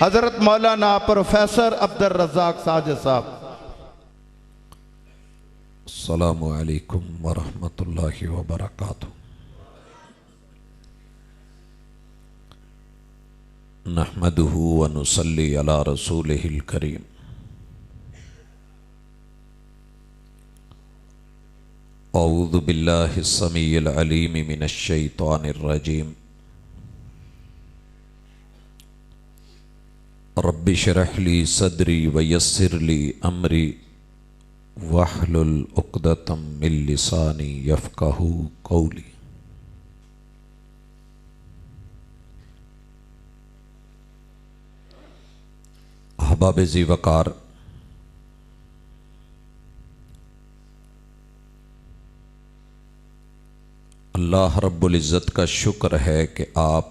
حضرت مولانا پروفیسر عبد الرزاق ساجد صاحب۔ السلام علیکم ورحمۃ اللہ وبرکاتہ۔ نحمدہ ونصلی علی رسولہ الکریم۔ اعوذ باللہ السمیع العلیم من الشیطان الرجیم۔ رب اشرح لی صدری ویسر لی امری واحلل عقدۃ من لسانی یفقہوا قولی۔ احباب ذی وقار، اللہ رب العزت کا شکر ہے کہ آپ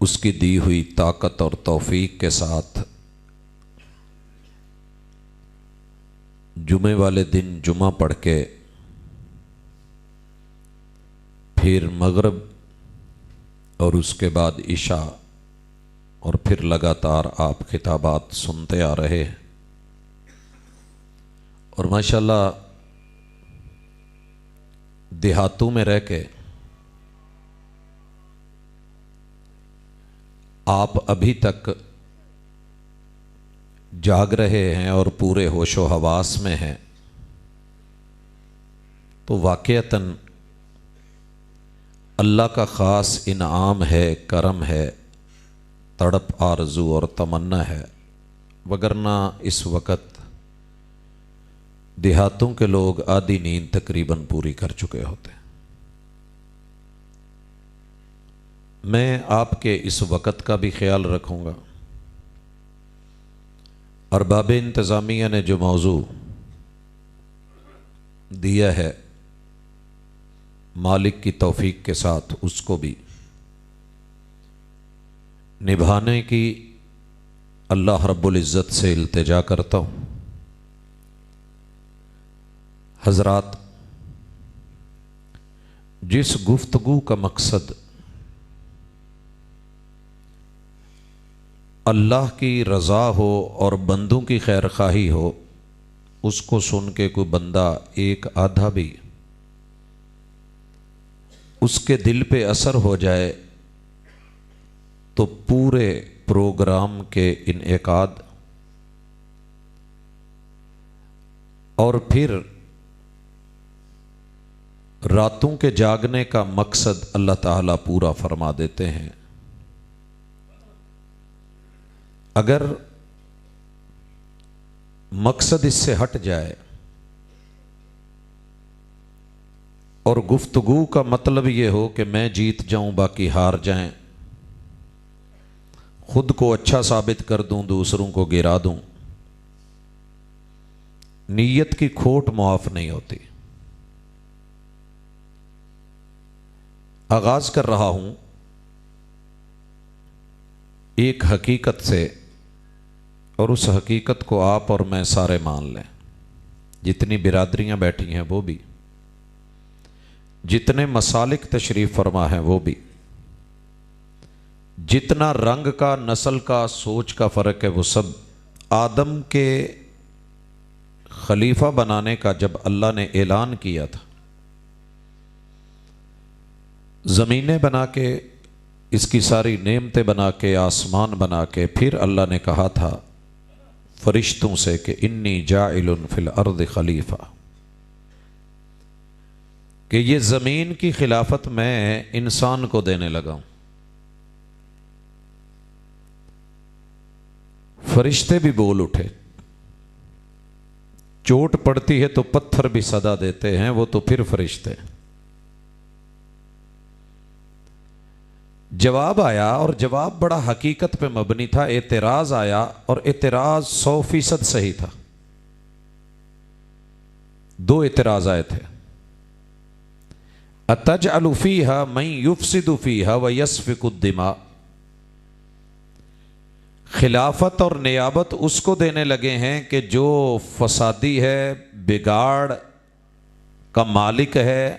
اس کی دی ہوئی طاقت اور توفیق کے ساتھ جمعے والے دن جمعہ پڑھ کے پھر مغرب اور اس کے بعد عشاء اور پھر لگاتار آپ خطابات سنتے آ رہے ہیں، اور ماشاءاللہ دیہاتوں میں رہ کے آپ ابھی تک جاگ رہے ہیں اور پورے ہوش و حواس میں ہیں، تو واقعتاً اللہ کا خاص انعام ہے، کرم ہے، تڑپ آرزو اور تمنا ہے، وگرنہ اس وقت دیہاتوں کے لوگ آدھی نیند تقریباً پوری کر چکے ہوتے ہیں۔ میں آپ کے اس وقت کا بھی خیال رکھوں گا۔ ارباب انتظامیہ نے جو موضوع دیا ہے مالک کی توفیق کے ساتھ اس کو بھی نبھانے کی اللہ رب العزت سے التجا کرتا ہوں۔ حضرات، جس گفتگو کا مقصد اللہ کی رضا ہو اور بندوں کی خیر خواہی ہو، اس کو سن کے کوئی بندہ ایک آدھا بھی اس کے دل پہ اثر ہو جائے تو پورے پروگرام کے انعقاد اور پھر راتوں کے جاگنے کا مقصد اللہ تعالیٰ پورا فرما دیتے ہیں۔ اگر مقصد اس سے ہٹ جائے اور گفتگو کا مطلب یہ ہو کہ میں جیت جاؤں باقی ہار جائیں، خود کو اچھا ثابت کر دوں دوسروں کو گرا دوں، نیت کی کھوٹ معاف نہیں ہوتی۔ آغاز کر رہا ہوں ایک حقیقت سے، اور اس حقیقت کو آپ اور میں سارے مان لیں، جتنی برادریاں بیٹھی ہیں وہ بھی، جتنے مسالک تشریف فرما ہیں وہ بھی، جتنا رنگ کا، نسل کا، سوچ کا فرق ہے وہ سب، آدم کے خلیفہ بنانے کا جب اللہ نے اعلان کیا تھا، زمینیں بنا کے، اس کی ساری نعمتیں بنا کے، آسمان بنا کے، پھر اللہ نے کہا تھا فرشتوں سے کہ انی جاعل فی الارض خلیفہ، کہ یہ زمین کی خلافت میں انسان کو دینے لگا ہوں۔ فرشتے بھی بول اٹھے، چوٹ پڑتی ہے تو پتھر بھی صدا دیتے ہیں، وہ تو پھر فرشتے۔ جواب آیا، اور جواب بڑا حقیقت پہ مبنی تھا، اعتراض آیا اور اعتراض 100% صحیح تھا۔ دو اعتراض آئے تھے، اتجعل فیہا من یفسد فیہا ویسفک الدماء، خلافت اور نیابت اس کو دینے لگے ہیں کہ جو فسادی ہے، بگاڑ کا مالک ہے،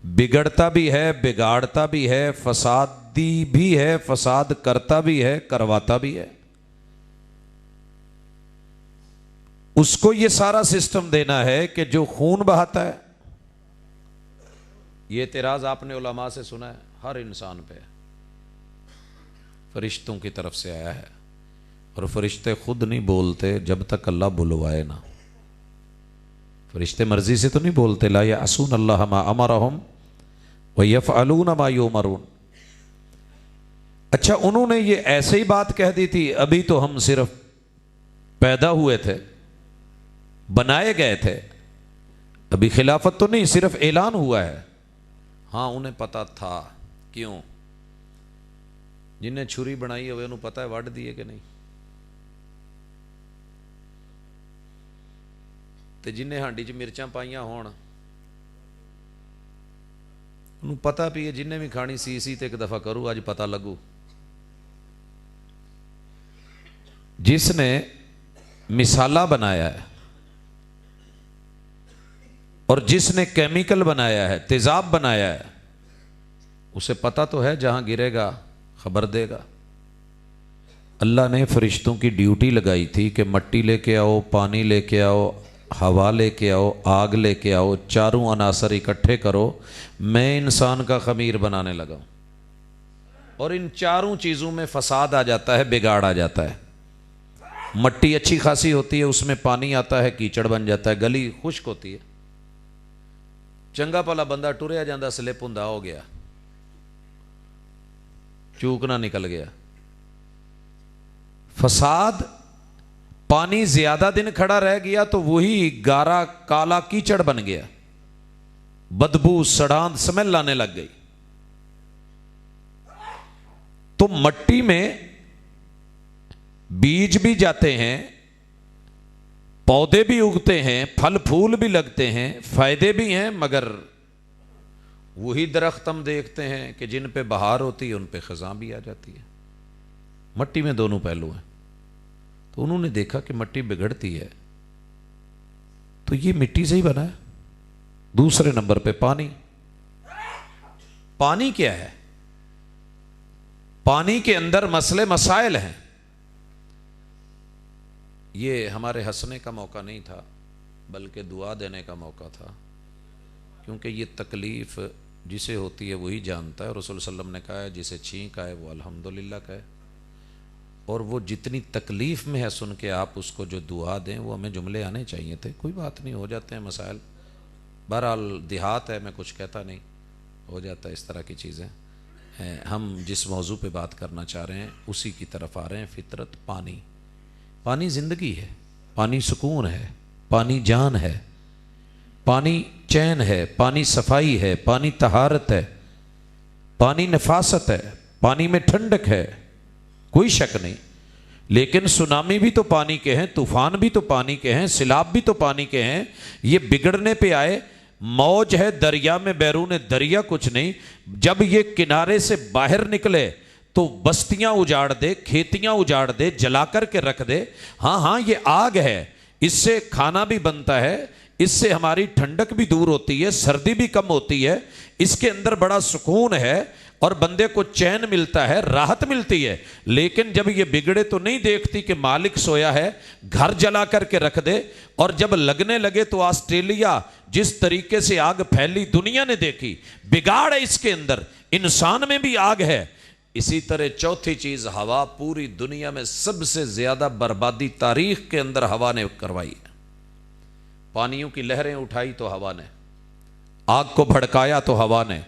بگڑتا بھی ہے، بگاڑتا بھی ہے، فساد فسادی بھی ہے، فساد کرتا بھی ہے، کرواتا بھی ہے. اس کو یہ سارا سسٹم دینا ہے کہ جو خون بہاتا ہے. یہ اعتراض آپ نے علماء سے سنا ہے، ہر انسان پہ فرشتوں کی طرف سے آیا ہے، اور فرشتے خود نہیں بولتے جب تک اللہ بلوائے نہ. فرشتے مرضی سے تو نہیں بولتے، لا یعصون اللہ ما امرہم ویفعلون ما یؤمرون. اچھا انہوں نے یہ ایسے ہی بات کہہ دی تھی، ابھی تو ہم صرف پیدا ہوئے تھے، بنائے گئے تھے، ابھی خلافت تو نہیں، صرف اعلان ہوا ہے. ہاں انہیں پتا تھا. کیوں؟ جنہیں چھری بنائی ہوئے انہوں پتا ہے وڈ دیے کہ نہیں، تے جنہیں ہانڈی چ مرچاں پائیاں ہون انہوں پتا بھی ہے جنہیں بھی کھانی سی تے ایک دفعہ کرو، آج پتا لگو. جس نے مسالہ بنایا ہے اور جس نے کیمیکل بنایا ہے، تیزاب بنایا ہے، اسے پتا تو ہے جہاں گرے گا خبر دے گا. اللہ نے فرشتوں کی ڈیوٹی لگائی تھی کہ مٹی لے کے آؤ، پانی لے کے آؤ، ہوا لے کے آؤ، آگ لے کے آؤ، چاروں عناصر اکٹھے کرو، میں انسان کا خمیر بنانے لگا ہوں. اور ان چاروں چیزوں میں فساد آ جاتا ہے، بگاڑ آ جاتا ہے. مٹی اچھی خاصی ہوتی ہے، اس میں پانی آتا ہے، کیچڑ بن جاتا ہے، گلی خشک ہوتی ہے. چنگا پلا بندہ ٹریا جاندہ سلپ ہوندا ہو گیا، چوکنا نکل گیا. فساد، پانی زیادہ دن کھڑا رہ گیا تو وہی گارا کالا کیچڑ بن گیا، بدبو سڑاند سمیل آنے لگ گئی. تو مٹی میں بیج بھی جاتے ہیں، پودے بھی اگتے ہیں، پھل پھول بھی لگتے ہیں، فائدے بھی ہیں، مگر وہی درخت ہم دیکھتے ہیں کہ جن پہ بہار ہوتی ہے ان پہ خزاں بھی آ جاتی ہے. مٹی میں دونوں پہلو ہیں. تو انہوں نے دیکھا کہ مٹی بگڑتی ہے تو یہ مٹی سے ہی بنا ہے. دوسرے نمبر پہ پانی. پانی کیا ہے؟ پانی کے اندر مسئلے مسائل ہیں. یہ ہمارے ہنسنے کا موقع نہیں تھا بلکہ دعا دینے کا موقع تھا، کیونکہ یہ تکلیف جسے ہوتی ہے وہی جانتا ہے. رسول صلی اللہ علیہ وسلم نے کہا ہے جسے چھینک آئے وہ الحمدللہ کہے، اور وہ جتنی تکلیف میں ہے سن کے آپ اس کو جو دعا دیں وہ ہمیں جملے آنے چاہیے تھے. کوئی بات نہیں، ہو جاتے ہیں مسائل، بہرحال دیہات ہے، میں کچھ کہتا نہیں، ہو جاتا ہے اس طرح کی چیزیں. ہم جس موضوع پہ بات کرنا چاہ رہے ہیں اسی کی طرف آ رہے ہیں. فطرت. پانی. پانی زندگی ہے، پانی سکون ہے، پانی جان ہے، پانی چین ہے، پانی صفائی ہے، پانی طہارت ہے، پانی نفاست ہے، پانی میں ٹھنڈک ہے، کوئی شک نہیں. لیکن سونامی بھی تو پانی کے ہیں، طوفان بھی تو پانی کے ہیں، سیلاب بھی تو پانی کے ہیں. یہ بگڑنے پہ آئے، موج ہے دریا میں، بیرون دریا کچھ نہیں. جب یہ کنارے سے باہر نکلے تو بستیاں اجاڑ دے، کھیتیاں اجاڑ دے، جلا کر کے رکھ دے. ہاں یہ آگ ہے، اس سے کھانا بھی بنتا ہے، اس سے ہماری ٹھنڈک بھی دور ہوتی ہے، سردی بھی کم ہوتی ہے، اس کے اندر بڑا سکون ہے اور بندے کو چین ملتا ہے، راحت ملتی ہے. لیکن جب یہ بگڑے تو نہیں دیکھتی کہ مالک سویا ہے، گھر جلا کر کے رکھ دے. اور جب لگنے لگے تو آسٹریلیا جس طریقے سے آگ پھیلی دنیا نے دیکھی، بگاڑ ہے اس کے اندر. انسان میں بھی آگ ہے. اسی طرح چوتھی چیز ہوا. پوری دنیا میں سب سے زیادہ بربادی تاریخ کے اندر ہوا نے کروائی ہے. پانیوں کی لہریں اٹھائی تو ہوا نے، آگ کو بھڑکایا تو ہوا نے،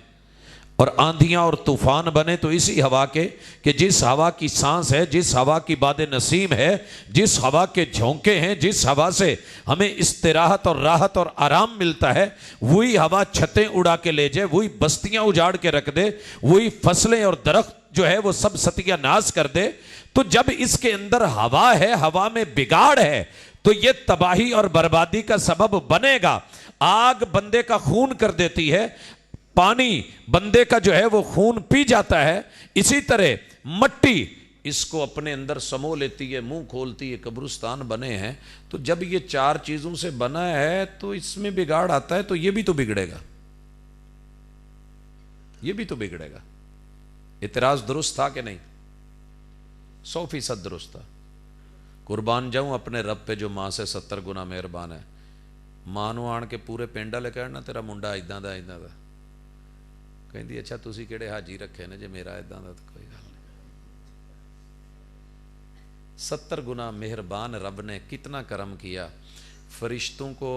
اور آندھیاں اور طوفان بنے تو اسی ہوا کے، کہ جس ہوا کی سانس ہے، جس ہوا کی باد نسیم ہے، جس ہوا کے جھونکے ہیں، جس ہوا سے ہمیں استراحت اور راحت اور آرام ملتا ہے، وہی ہوا چھتیں اڑا کے لے جائے، وہی بستیاں اجاڑ کے رکھ دے، وہی فصلیں اور درخت جو ہے وہ سب ستیہ ناز کر دے. تو جب اس کے اندر ہوا ہے، ہوا میں بگاڑ ہے، تو یہ تباہی اور بربادی کا سبب بنے گا. آگ بندے کا خون کر دیتی ہے، پانی بندے کا جو ہے وہ خون پی جاتا ہے. اسی طرح مٹی اس کو اپنے اندر سمو لیتی ہے، منہ کھولتی ہے. قبرستان بنے ہیں تو جب یہ چار چیزوں سے بنا ہے تو اس میں بگاڑ آتا ہے تو یہ بھی تو بگڑے گا، یہ بھی تو بگڑے گا. اعتراض درست تھا کہ نہیں؟ 100% درست تھا. قربان جاؤں اپنے رب پہ جو ماں سے 70 گنا مہربان ہے. ماں نو آن کے پورے پنڈ والے کہنا تیرا منڈا ایداں دا ایداں دا، کہندی اچھا تسی کہڑے حاجی رکھے نے جے میرا ایداں دا، تو کوئی گل نہیں. 70 گنا مہربان رب نے کتنا کرم کیا. فرشتوں کو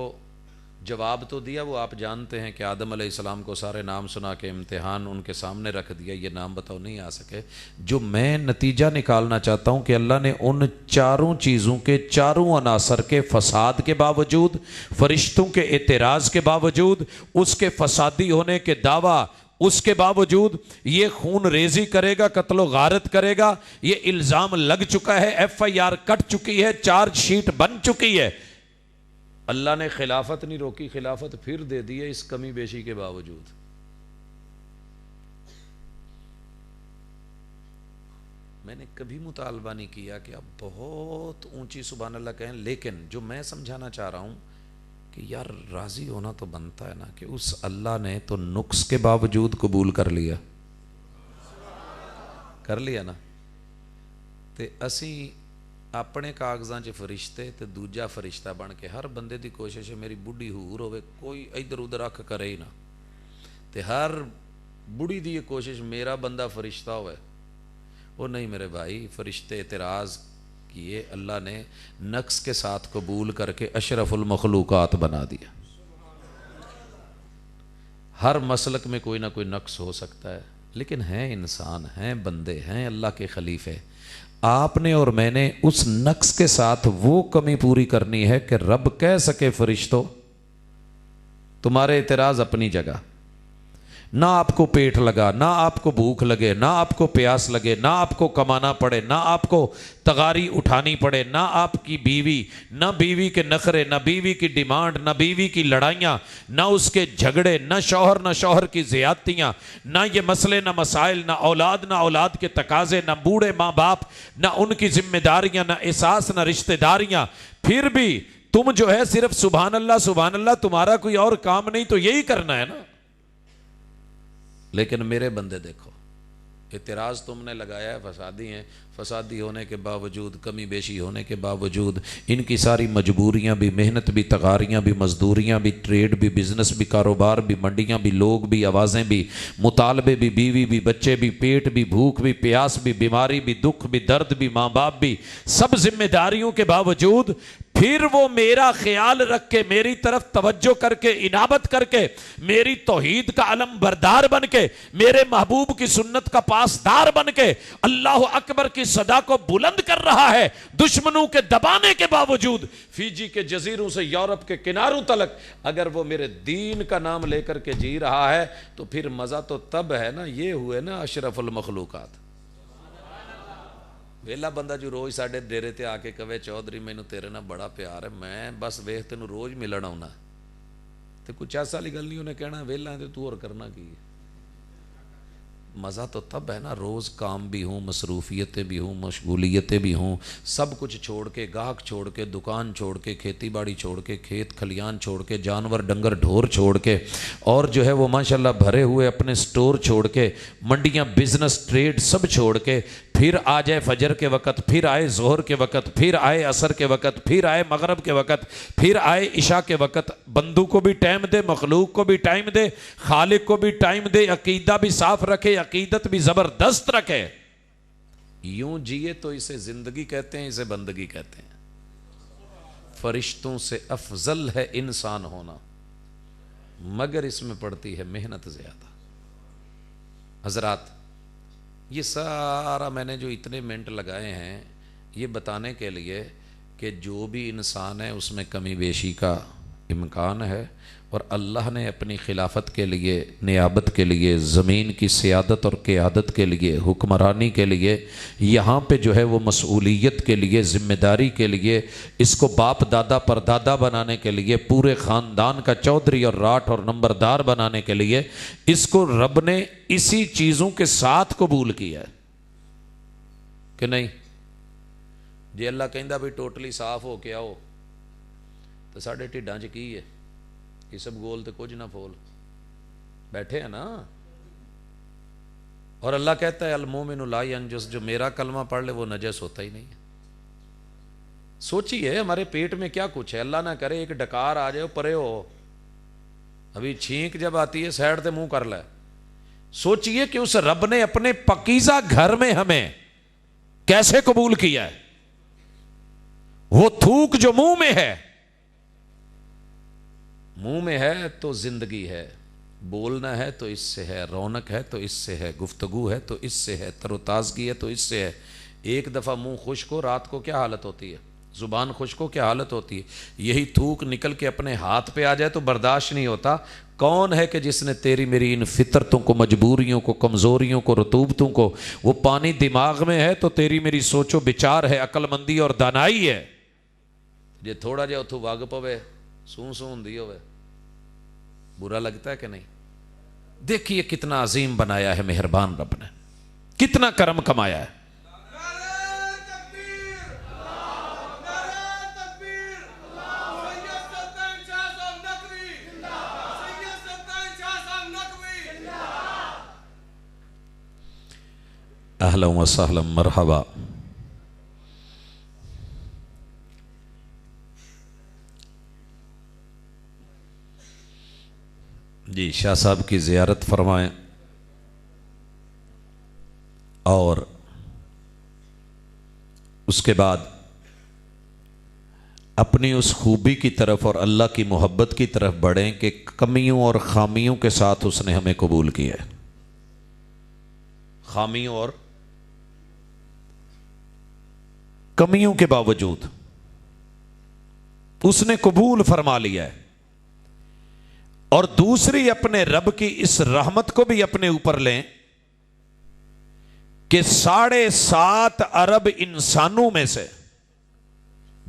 جواب تو دیا، وہ آپ جانتے ہیں کہ آدم علیہ السلام کو سارے نام سنا کے امتحان ان کے سامنے رکھ دیا، یہ نام بتاؤ، نہیں آ سکے. جو میں نتیجہ نکالنا چاہتا ہوں کہ اللہ نے ان چاروں چیزوں کے، چاروں عناصر کے فساد کے باوجود، فرشتوں کے اعتراض کے باوجود، اس کے فسادی ہونے کے دعویٰ اس کے باوجود، یہ خون ریزی کرے گا، قتل و غارت کرے گا، یہ الزام لگ چکا ہے، FIR کٹ چکی ہے، چارج شیٹ بن چکی ہے، اللہ نے خلافت نہیں روکی، خلافت پھر دے دی ہے اس کمی بیشی کے باوجود. میں نے کبھی مطالبہ نہیں کیا کہ اب بہت اونچی سبحان اللہ کہیں، لیکن جو میں سمجھانا چاہ رہا ہوں کہ یار راضی ہونا تو بنتا ہے نا کہ اس اللہ نے تو نقص کے باوجود قبول کر لیا نا. تے اسی اپنے کاغذاں چ فرشتے تے دوجا فرشتہ بن کے، ہر بندے دی کوشش ہے میری بڈھی حور ہوئے، کوئی ادھر ادھر اکھ کرے ہی نہ، تے ہر بڑھی دی یہ کوشش میرا بندہ فرشتہ ہوئے. وہ نہیں میرے بھائی، فرشتے اعتراض کیے، اللہ نے نقص کے ساتھ قبول کر کے اشرف المخلوقات بنا دیا. ہر مسلک میں کوئی نہ کوئی نقص ہو سکتا ہے، لیکن ہیں انسان، ہیں بندے، ہیں اللہ کے خلیفے. آپ نے اور میں نے اس نقص کے ساتھ وہ کمی پوری کرنی ہے کہ رب کہہ سکے فرشتوں تمہارے اعتراض اپنی جگہ، نہ آپ کو پیٹ لگا، نہ آپ کو بھوک لگے، نہ آپ کو پیاس لگے، نہ آپ کو کمانا پڑے، نہ آپ کو تغاری اٹھانی پڑے، نہ آپ کی بیوی، نہ بیوی کے نخرے، نہ بیوی کی ڈیمانڈ، نہ بیوی کی لڑائیاں، نہ اس کے جھگڑے، نہ شوہر کی زیادتیاں، نہ یہ مسئلے، نہ مسائل، نہ اولاد کے تقاضے، نہ بوڑھے ماں باپ، نہ ان کی ذمہ داریاں، نہ احساس، نہ رشتہ داریاں. پھر بھی تم جو ہے صرف سبحان اللہ، تمہارا کوئی اور کام نہیں تو یہی کرنا ہے نا. لیکن میرے بندے دیکھو، اعتراض تم نے لگایا ہے، فسادی ہیں، فسادی ہونے کے باوجود، کمی بیشی ہونے کے باوجود، ان کی ساری مجبوریاں بھی، محنت بھی، تغاریاں بھی، مزدوریاں بھی، ٹریڈ بھی، بزنس بھی، کاروبار بھی، منڈیاں بھی، لوگ بھی، آوازیں بھی، مطالبے بھی، بیوی بھی، بچے بھی، پیٹ بھی، بھوک بھی، پیاس بھی، بیماری بھی، دکھ بھی، درد بھی، ماں باپ بھی، سب ذمہ داریوں کے باوجود پھر وہ میرا خیال رکھ کے، میری طرف توجہ کر کے، انابت کر کے، میری توحید کا علم بردار بن کے، میرے محبوب کی سنت کا پاسدار بن کے، اللہ اکبر کی صدا کو بلند کر رہا ہے. دشمنوں کے دبانے کے باوجود، فیجی کے جزیروں سے یورپ کے کناروں تلک اگر وہ میرے دین کا نام لے کر کے جی رہا ہے تو پھر مزہ تو تب ہے نا. یہ ہوئے نا اشرف المخلوقات. ویلا بندہ جو روز ساڈے ڈیرے تے آ کے کہے چودھری مینوں تیرے نال بڑا پیار ہے، میں بس ویکھ تینوں روز ملن آਉਣਾ، تے کچھ ایسا والی گل نہیں، انہیں کہنا ویلا تے تو اور کرنا کی ہے. مزہ تو تب ہے نا روز کام بھی ہوں، مصروفیتیں بھی ہوں، مشغولیتیں بھی ہوں، سب کچھ چھوڑ کے، گاہک چھوڑ کے، دکان چھوڑ کے، کھیتی باڑی چھوڑ کے، کھیت کھلیان چھوڑ کے، جانور ڈنگر ڈھور چھوڑ کے، اور جو ہے وہ ماشاءاللہ بھرے ہوئے اپنے سٹور چھوڑ کے، منڈیاں، بزنس، ٹریڈ سب چھوڑ کے، پھر آ جائے فجر کے وقت، پھر آئے ظہر کے وقت، پھر آئے عصر کے وقت، پھر آئے مغرب کے وقت، پھر آئے عشاء کے وقت. بندوں کو بھی ٹائم دے، مخلوق کو بھی ٹائم دے، خالق کو بھی ٹائم دے، عقیدہ بھی صاف رکھے، عقیدت بھی زبردست رکھے. یوں جیے تو اسے زندگی کہتے ہیں، اسے بندگی کہتے ہیں. فرشتوں سے افضل ہے انسان ہونا، مگر اس میں پڑتی ہے محنت زیادہ. حضرات، یہ سارا میں نے جو اتنے منٹ لگائے ہیں یہ بتانے کے لیے کہ جو بھی انسان ہے اس میں کمی بیشی کا امکان ہے، اور اللہ نے اپنی خلافت کے لیے، نیابت کے لیے، زمین کی سیادت اور قیادت کے لیے، حکمرانی کے لیے، یہاں پہ جو ہے وہ مسئولیت کے لیے، ذمہ داری کے لیے، اس کو باپ دادا پر دادا بنانے کے لیے، پورے خاندان کا چودھری اور راٹھ اور نمبردار بنانے کے لیے، اس کو رب نے اسی چیزوں کے ساتھ قبول کیا ہے کہ نہیں. جی اللہ کہندا بھی ٹوٹلی صاف ہو کے آؤ تو ساڈے ٹھڈاں چ کی ہے؟ یہ سب گول تے کچھ نہ پھول بیٹھے ہیں نا. اور اللہ کہتا ہے المومن لا ینجس، جو میرا کلمہ پڑھ لے وہ نجس ہوتا ہی نہیں ہے۔ سوچیے ہمارے پیٹ میں کیا کچھ ہے، اللہ نہ کرے ایک ڈکار آ جائے پرے ہو، ابھی چھینک جب آتی ہے سائڈ سے منہ کر لے۔ سوچئے کہ اس رب نے اپنے پاکیزہ گھر میں ہمیں کیسے قبول کیا ہے۔ وہ تھوک جو منہ میں ہے تو زندگی ہے، بولنا ہے تو اس سے ہے، رونق ہے تو اس سے ہے، گفتگو ہے تو اس سے ہے، تر و تازگی ہے تو اس سے ہے۔ ایک دفعہ منہ خشک ہو رات کو کیا حالت ہوتی ہے، زبان خشک ہو کیا حالت ہوتی ہے۔ یہی تھوک نکل کے اپنے ہاتھ پہ آ جائے تو برداشت نہیں ہوتا۔ کون ہے کہ جس نے تیری میری ان فطرتوں کو، مجبوریوں کو، کمزوریوں کو، رطوبتوں کو، وہ پانی دماغ میں ہے تو تیری میری سوچ و بچار ہے، عقل مندی اور دانائی ہے۔ جے تھوڑا جا اتھو وگ پوے، سون ہوندی ہوئے، برا لگتا ہے کہ نہیں؟ دیکھیے کتنا عظیم بنایا ہے مہربان رب نے، کتنا کرم کمایا ہے۔ اہلا و سہلا مرحبا۔ جی شاہ صاحب کی زیارت فرمائیں اور اس کے بعد اپنی اس خوبی کی طرف اور اللہ کی محبت کی طرف بڑھیں کہ کمیوں اور خامیوں کے ساتھ اس نے ہمیں قبول کیا ہے۔ خامیوں اور کمیوں کے باوجود اس نے قبول فرما لیا ہے۔ اور دوسری اپنے رب کی اس رحمت کو بھی اپنے اوپر لیں کہ 7.5 ارب انسانوں میں سے،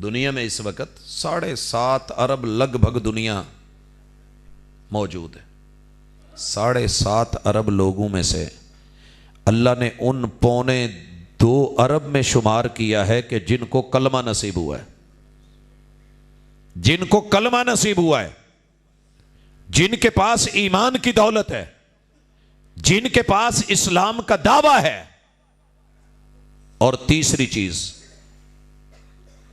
دنیا میں اس وقت 7.5 ارب لگ بھگ دنیا موجود ہے، 7.5 ارب لوگوں میں سے اللہ نے ان 1.25 ارب میں شمار کیا ہے کہ جن کو کلمہ نصیب ہوا ہے، جن کو کلمہ نصیب ہوا ہے، جن کے پاس ایمان کی دولت ہے، جن کے پاس اسلام کا دعویٰ ہے۔ اور تیسری چیز،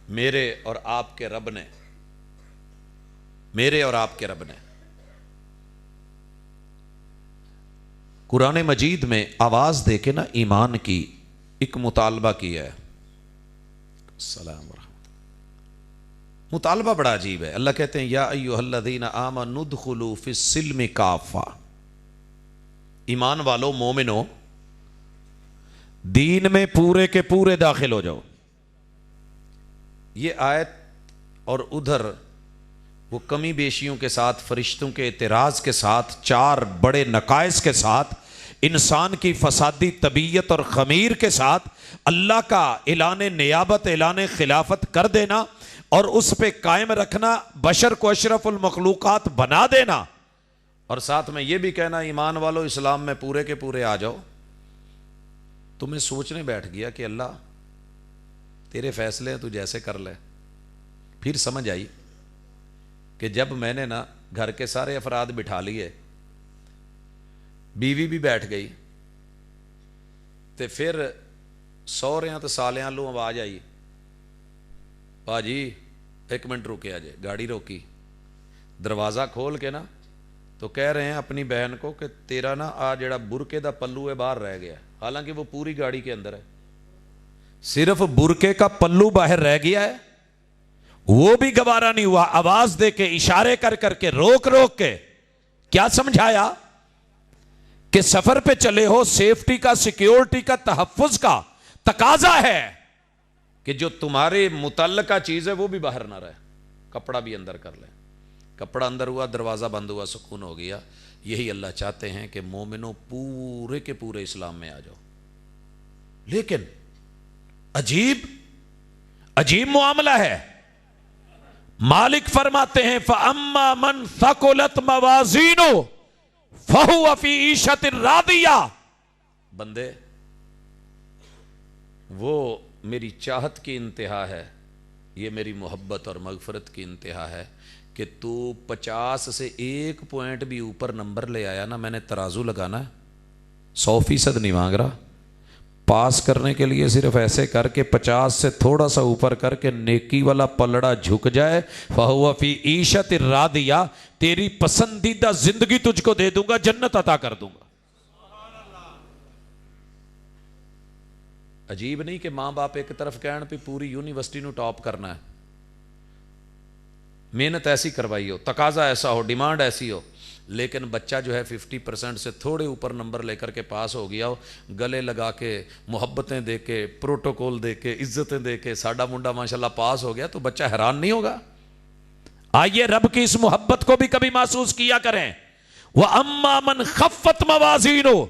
میرے اور آپ کے رب نے قرآن مجید میں آواز دے کے نا ایمان کی ایک مطالبہ کیا ہے۔ السلام ورحمۃ۔ مطالبہ بڑا عجیب ہے۔ اللہ کہتے ہیں یا ایھا الذین آمنوا ادخلوا فی السلم کافہ، ایمان والو، مومنو، دین میں پورے کے پورے داخل ہو جاؤ۔ یہ آیت اور ادھر وہ کمی بیشیوں کے ساتھ، فرشتوں کے اعتراض کے ساتھ، 4 بڑے نقائص کے ساتھ، انسان کی فسادی طبیعت اور خمیر کے ساتھ اللہ کا اعلان نیابت، اعلان خلافت کر دینا اور اس پہ قائم رکھنا، بشر کو اشرف المخلوقات بنا دینا، اور ساتھ میں یہ بھی کہنا ایمان والو اسلام میں پورے کے پورے آ جاؤ۔ تو میں سوچنے بیٹھ گیا کہ اللہ تیرے فیصلے ہیں، تو جیسے کر لے۔ پھر سمجھ آئی کہ جب میں نے نا گھر کے سارے افراد بٹھا لیے، بیوی بھی بیٹھ گئی، تو پھر سوہریاں تو سالیاں لوں آواز آئی، باجی 1 منٹ رکے آ جائے۔ گاڑی روکی، دروازہ کھول کے نا تو کہہ رہے ہیں اپنی بہن کو کہ تیرا نا آ جڑا برقے دا پلو ہے باہر رہ گیا، حالانکہ وہ پوری گاڑی کے اندر ہے، صرف برقے کا پلو باہر رہ گیا ہے، وہ بھی گوارا نہیں ہوا۔ آواز دے کے، اشارے کر کر کے، روک روک کے کیا سمجھایا کہ سفر پہ چلے ہو، سیفٹی کا، سیکیورٹی کا، تحفظ کا تقاضا ہے کہ جو تمہارے متعلقہ چیز ہے وہ بھی باہر نہ رہے، کپڑا بھی اندر کر لے۔ کپڑا اندر ہوا، دروازہ بند ہوا، سکون ہو گیا۔ یہی اللہ چاہتے ہیں کہ مومنوں پورے کے پورے اسلام میں آ جاؤ۔ لیکن عجیب معاملہ ہے۔ مالک فرماتے ہیں فَأَمَّا مَنْ ثَقُلَتْ مَوَازِينُهُ فَهُوَ فِي عِيشَةٍ رَاضِيَةٍ، بندے وہ میری چاہت کی انتہا ہے، یہ میری محبت اور مغفرت کی انتہا ہے کہ تو 50 سے 1 پوائنٹ بھی اوپر نمبر لے آیا نا، میں نے ترازو لگانا ہے، 100% نہیں مانگ رہا، پاس کرنے کے لیے صرف ایسے کر کے 50 سے تھوڑا سا اوپر کر کے نیکی والا پلڑا جھک جائے، فَهُوَ فِي عِيشَةٍ رَاضِيَةٍ، تیری پسندیدہ زندگی تجھ کو دے دوں گا، جنت عطا کر دوں گا۔ عجیب نہیں کہ ماں باپ ایک طرف کہن پہ پوری یونیورسٹی نو ٹاپ کرنا ہے، محنت ایسی کروائی ہو، تقاضا ایسا ہو، ڈیمانڈ ایسی ہو، لیکن بچہ جو ہے 50% سے تھوڑے اوپر نمبر لے کر کے پاس ہو گیا ہو، گلے لگا کے محبتیں دے کے پروٹوکول دے کے عزتیں دے کے ساڈا منڈا ماشاءاللہ پاس ہو گیا، تو بچہ حیران نہیں ہوگا؟ آئیے رب کی اس محبت کو بھی کبھی محسوس کیا کریں۔ وَأَمَّا مَنْ خَفَّتْ مَوَازِينُهُ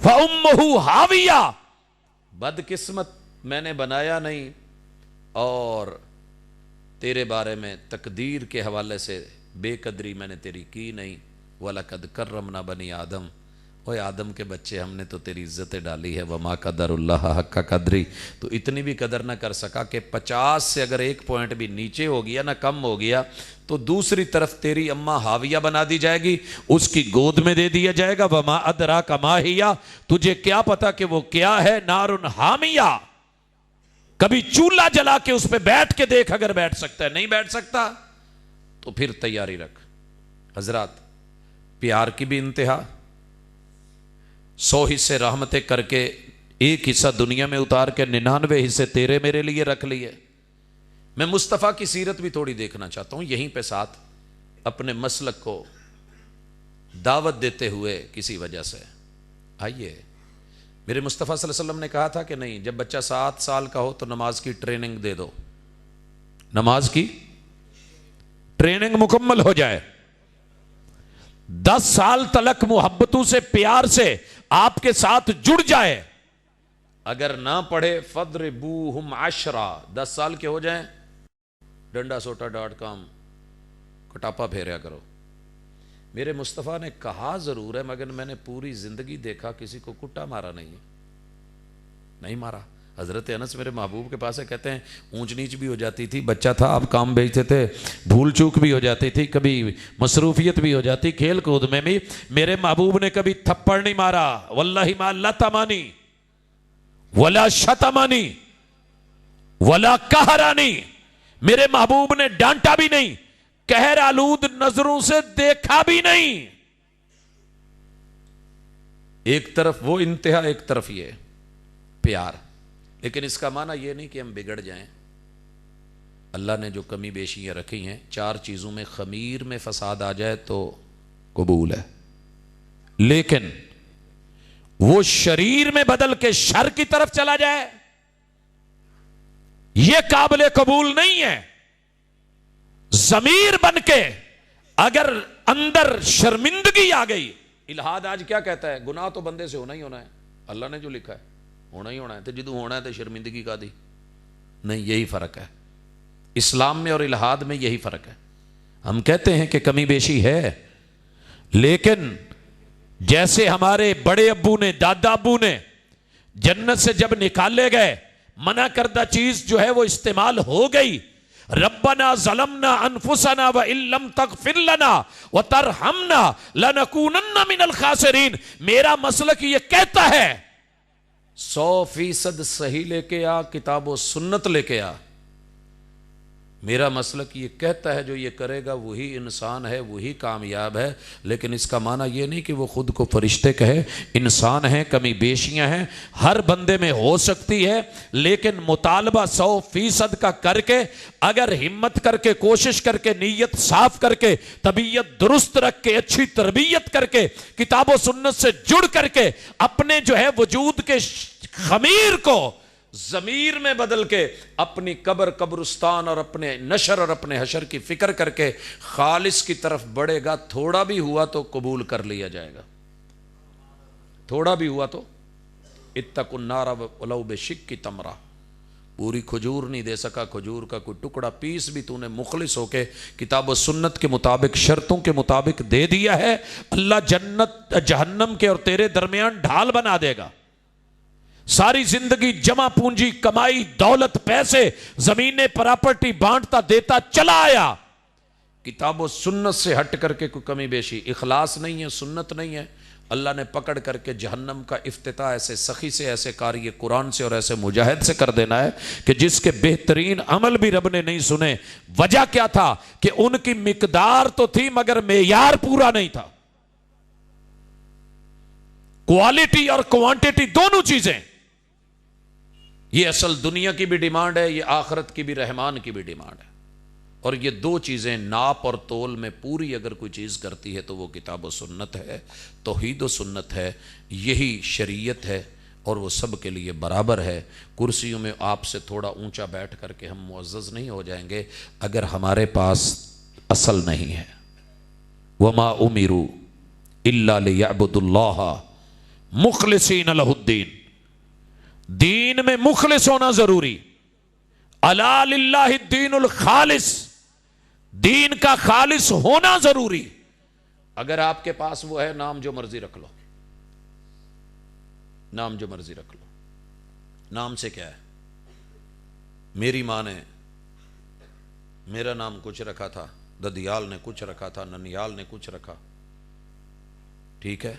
فَأُمُّهُ هَاوِيَةٌ، بد قسمت میں نے بنایا نہیں اور تیرے بارے میں تقدیر کے حوالے سے بے قدری میں نے تیری کی نہیں۔ وَلَقَدْ كَرَّمْنَا بَنِي آدم، اوے آدم کے بچے ہم نے تو تیری عزتیں ڈالی ہے، وَمَا قَدَرُ اللَّهَ حَقَّ قَدْرِهِ، تو اتنی بھی قدر نہ کر سکا کہ 50 سے اگر ایک پوائنٹ بھی نیچے ہو گیا نہ کم ہو گیا تو دوسری طرف تیری اماں حاویہ بنا دی جائے گی، اس کی گود میں دے دیا جائے گا۔ وَمَا أَدْرَاكَ مَا هِيَ، تجھے کیا پتا کہ وہ کیا ہے؟ نارٌ حامیہ، کبھی چولہا جلا کے اس پہ بیٹھ کے دیکھ، اگر بیٹھ سکتا ہے، نہیں بیٹھ سکتا تو پھر تیاری رکھ۔ حضرات پیار کی بھی انتہا، 100 حصے رحمتیں کر کے ایک حصہ دنیا میں اتار کے 99 حصے تیرے میرے لیے رکھ لیے۔ میں مصطفیٰ کی سیرت بھی تھوڑی دیکھنا چاہتا ہوں یہیں پہ ساتھ، اپنے مسلک کو دعوت دیتے ہوئے کسی وجہ سے۔ آئیے، میرے مصطفیٰ صلی اللہ علیہ وسلم نے کہا تھا کہ نہیں، جب بچہ 7 سال کا ہو تو نماز کی ٹریننگ دے دو، نماز کی ٹریننگ مکمل ہو جائے، 10 سال تلک محبتوں سے پیار سے آپ کے ساتھ جڑ جائے، اگر نہ پڑھے فَضْرِبُوهُمْ 10، 10 سال کے ہو جائیں ڈنڈا سوٹا .com کٹاپا پھیریا کرو۔ میرے مصطفیٰ نے کہا ضرور ہے مگر میں نے پوری زندگی دیکھا کسی کو کٹا مارا نہیں ہے، نہیں مارا۔ حضرت انس میرے محبوب کے پاس ہے، کہتے ہیں اونچ نیچ بھی ہو جاتی تھی، بچہ تھا آپ کام بھیجتے تھے، بھول چوک بھی ہو جاتی تھی، کبھی مصروفیت بھی ہو جاتی، کھیل کود میں بھی میرے محبوب نے کبھی تھپڑ نہیں مارا، واللہ ما لطمنی ولا شتمنی ولا قہرنی، میرے محبوب نے ڈانٹا بھی نہیں، قہر آلود نظروں سے دیکھا بھی نہیں۔ ایک طرف وہ انتہا، ایک طرف یہ پیار، لیکن اس کا معنی یہ نہیں کہ ہم بگڑ جائیں۔ اللہ نے جو کمی بیشیاں رکھی ہیں، 4 چیزوں میں خمیر میں فساد آ جائے تو قبول ہے، لیکن وہ شریر میں بدل کے شر کی طرف چلا جائے یہ قابل قبول نہیں ہے۔ ضمیر بن کے اگر اندر شرمندگی آ گئی، الہاد آج کیا کہتا ہے؟ گناہ تو بندے سے ہونا ہی ہونا ہے، اللہ نے جو لکھا ہے ہونا ہی ہونا ہے، تو جدو ہونا ہے تو شرمندگی کا دی نہیں، یہی فرق ہے اسلام میں اور الہاد میں، یہی فرق ہے۔ ہم کہتے ہیں کہ کمی بیشی ہے، لیکن جیسے ہمارے بڑے ابو نے، دادا ابو نے جنت سے جب نکالے گئے، منع کردہ چیز جو ہے وہ استعمال ہو گئی، ربنا ظلمنا انفسنا وان لم تغفر لنا وترحمنا لنکونن من الخاسرین، میرا مسلک یہ کہتا ہے 100% صحیح لے کے آ، کتاب و سنت لے کے آ، میرا مسلک یہ کہتا ہے جو یہ کرے گا وہی انسان ہے، وہی کامیاب ہے، لیکن اس کا معنی یہ نہیں کہ وہ خود کو فرشتے کہے، انسان ہیں، کمی بیشیاں ہیں، ہر بندے میں ہو سکتی ہے، لیکن مطالبہ 100% کا کر کے، اگر ہمت کر کے، کوشش کر کے، نیت صاف کر کے، طبیعت درست رکھ کے، اچھی تربیت کر کے، کتاب و سنت سے جڑ کر کے، اپنے جو ہے وجود کے خمیر کو ضمیر میں بدل کے، اپنی قبر، قبرستان اور اپنے نشر اور اپنے حشر کی فکر کر کے خالص کی طرف بڑھے گا، تھوڑا بھی ہوا تو قبول کر لیا جائے گا، تھوڑا بھی ہوا تو اتقوا النار ولو بشق تمرہ، پوری کھجور نہیں دے سکا، کھجور کا کوئی ٹکڑا پیس بھی تو نے مخلص ہو کے کتاب و سنت کے مطابق، شرطوں کے مطابق دے دیا ہے، اللہ جنت جہنم کے اور تیرے درمیان ڈھال بنا دے گا۔ ساری زندگی جمع پونجی، کمائی، دولت، پیسے، زمینیں، پراپرٹی بانٹتا دیتا چلا آیا، کتاب و سنت سے ہٹ کر کے کوئی کمی بیشی، اخلاص نہیں ہے، سنت نہیں ہے، اللہ نے پکڑ کر کے جہنم کا افتتاح ایسے سخی سے، ایسے قاری قرآن سے اور ایسے مجاہد سے کر دینا ہے کہ جس کے بہترین عمل بھی رب نے نہیں سنے۔ وجہ کیا تھا؟ کہ ان کی مقدار تو تھی مگر معیار پورا نہیں تھا۔ کوالٹی اور کوانٹٹی دونوں چیزیں، یہ اصل دنیا کی بھی ڈیمانڈ ہے، یہ آخرت کی بھی، رحمان کی بھی ڈیمانڈ ہے۔ اور یہ دو چیزیں ناپ اور تول میں پوری اگر کوئی چیز کرتی ہے تو وہ کتاب و سنت ہے، توحید و سنت ہے، یہی شریعت ہے، اور وہ سب کے لیے برابر ہے۔ کرسیوں میں آپ سے تھوڑا اونچا بیٹھ کر کے ہم معزز نہیں ہو جائیں گے اگر ہمارے پاس اصل نہیں ہے۔ وما امروا الا ليعبدوا الله مخلصین لہ الدین، دین میں مخلص ہونا ضروری۔ الا للہ الدین الخالص، دین کا خالص ہونا ضروری۔ اگر آپ کے پاس وہ ہے، نام جو مرضی رکھ لو، نام جو مرضی رکھ لو۔ نام سے کیا ہے؟ میری ماں نے میرا نام کچھ رکھا تھا، ددیال نے کچھ رکھا تھا، ننیال نے کچھ رکھا، ٹھیک ہے۔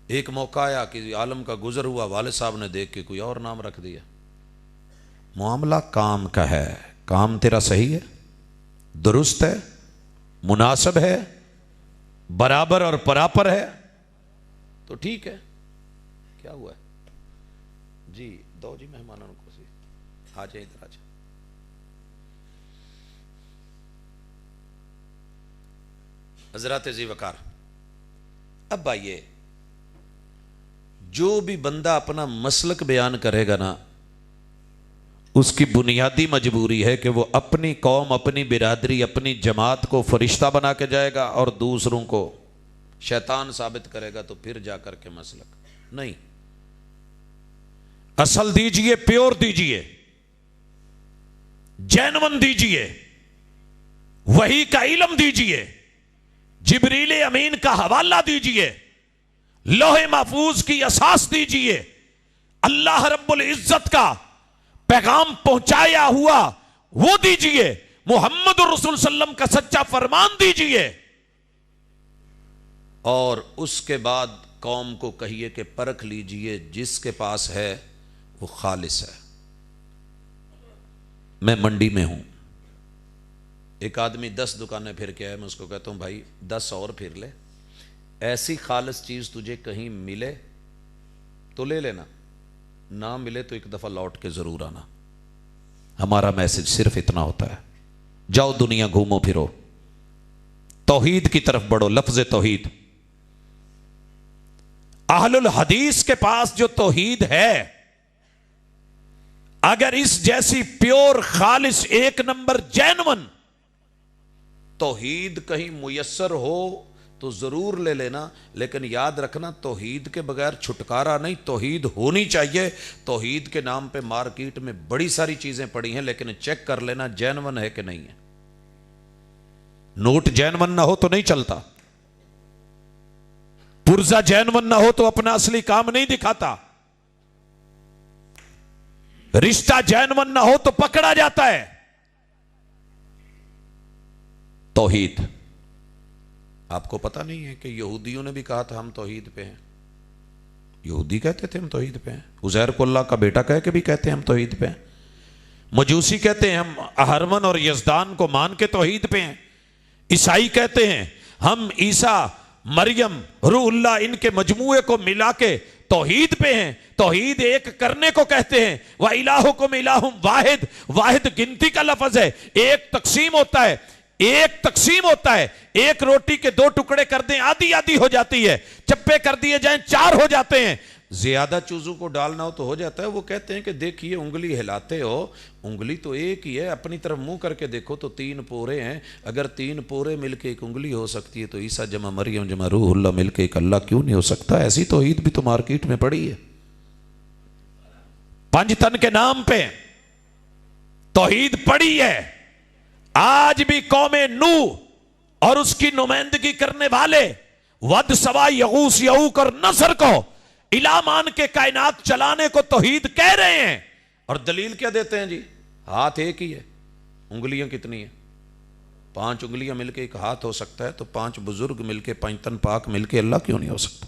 ایک موقع آیا کہ عالم کا گزر ہوا، والد صاحب نے دیکھ کے کوئی اور نام رکھ دیا۔ معاملہ کام کا ہے، کام تیرا صحیح ہے، درست ہے، مناسب ہے، برابر اور پراپر ہے تو ٹھیک ہے۔ کیا ہوا ہے جی؟ دو جی مہمانوں کو سی آ جائے، ادھر آ جائے۔ حضرات ذی وقار، اب آئیے، جو بھی بندہ اپنا مسلک بیان کرے گا نا، اس کی بنیادی مجبوری ہے کہ وہ اپنی قوم، اپنی برادری، اپنی جماعت کو فرشتہ بنا کے جائے گا اور دوسروں کو شیطان ثابت کرے گا، تو پھر جا کر کے مسلک نہیں۔ اصل دیجئے، پیور دیجئے، جینون دیجئے، وحی کا علم دیجئے، جبریل امین کا حوالہ دیجئے، لوح محفوظ کی اساس دیجئے، اللہ رب العزت کا پیغام پہنچایا ہوا وہ دیجئے، محمد الرسول صلی اللہ علیہ وسلم کا سچا فرمان دیجئے، اور اس کے بعد قوم کو کہیے کہ پرکھ لیجئے، جس کے پاس ہے وہ خالص ہے۔ میں منڈی میں ہوں، ایک آدمی 10 دکانیں پھر کے آئے، میں اس کو کہتا ہوں بھائی 10 اور پھر لے، ایسی خالص چیز تجھے کہیں ملے تو لے لینا، نہ ملے تو ایک دفعہ لوٹ کے ضرور آنا۔ ہمارا میسج صرف اتنا ہوتا ہے، جاؤ دنیا گھومو پھرو، توحید کی طرف بڑھو۔ لفظ توحید، اہل الحدیث کے پاس جو توحید ہے، اگر اس جیسی پیور، خالص، ایک نمبر، جینون توحید کہیں میسر ہو تو ضرور لے لینا، لیکن یاد رکھنا توحید کے بغیر چھٹکارا نہیں، توحید ہونی چاہیے۔ توحید کے نام پہ مارکیٹ میں بڑی ساری چیزیں پڑی ہیں، لیکن چیک کر لینا جینون ہے کہ نہیں ہے۔ نوٹ جینون نہ ہو تو نہیں چلتا، پرزہ جینون نہ ہو تو اپنا اصلی کام نہیں دکھاتا، رشتہ جینون نہ ہو تو پکڑا جاتا ہے۔ توحید، آپ کو پتہ نہیں ہے کہ یہودیوں نے بھی کہا تھا ہم توحید پہ ہیں، یہودی کہتے تھے ہم توحید پہ ہیں، عزیر کو اللہ کا بیٹا کہہ کے بھی کہتے ہیں ہم توحید پہ ہیں، مجوسی کہتے ہیں ہم اہرمن اور یزدان کو مان کے توحید پہ ہیں، عیسائی کہتے ہیں ہم عیسیٰ، مریم، روح اللہ، ان کے مجموعے کو ملا کے توحید پہ ہیں۔ توحید ایک کرنے کو کہتے ہیں، وَإِلَٰهُكُمْ إِلَٰهٌ وَاحِدٌ، واحد گنتی کا لفظ ہے، ایک تقسیم ہوتا ہے، ایک تقسیم ہوتا ہے، ایک روٹی کے 2 ٹکڑے کر دیں آدھی آدھی ہو جاتی ہے، چپے کر دیے جائیں 4 ہو جاتے ہیں، زیادہ چوزوں کو ڈالنا ہو تو ہو جاتا ہے۔ وہ کہتے ہیں کہ دیکھیے انگلی ہلاتے ہو، انگلی تو ایک ہی ہے، اپنی طرف منہ کر کے دیکھو تو 3 پورے ہیں، اگر 3 پورے مل کے ایک انگلی ہو سکتی ہے تو عیسیٰ جمع مریم جمع روح اللہ مل کے ایک اللہ کیوں نہیں ہو سکتا؟ ایسی توحید بھی تو مارکیٹ میں پڑی ہے، 5 تن کے نام پہ توحید پڑی ہے۔ آج بھی قوم نوح اور اس کی نمائندگی کرنے والے ود، سوا، یغوث، یعوق اور نصر کو الہ مان کے کائنات چلانے کو توحید کہہ رہے ہیں، اور دلیل کیا دیتے ہیں جی؟ ہاتھ ایک ہی ہے، انگلیاں کتنی ہیں؟ 5 انگلیاں مل کے ایک ہاتھ ہو سکتا ہے، تو 5 بزرگ مل کے، 5 تن پاک مل کے اللہ کیوں نہیں ہو سکتا؟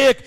1,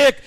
1।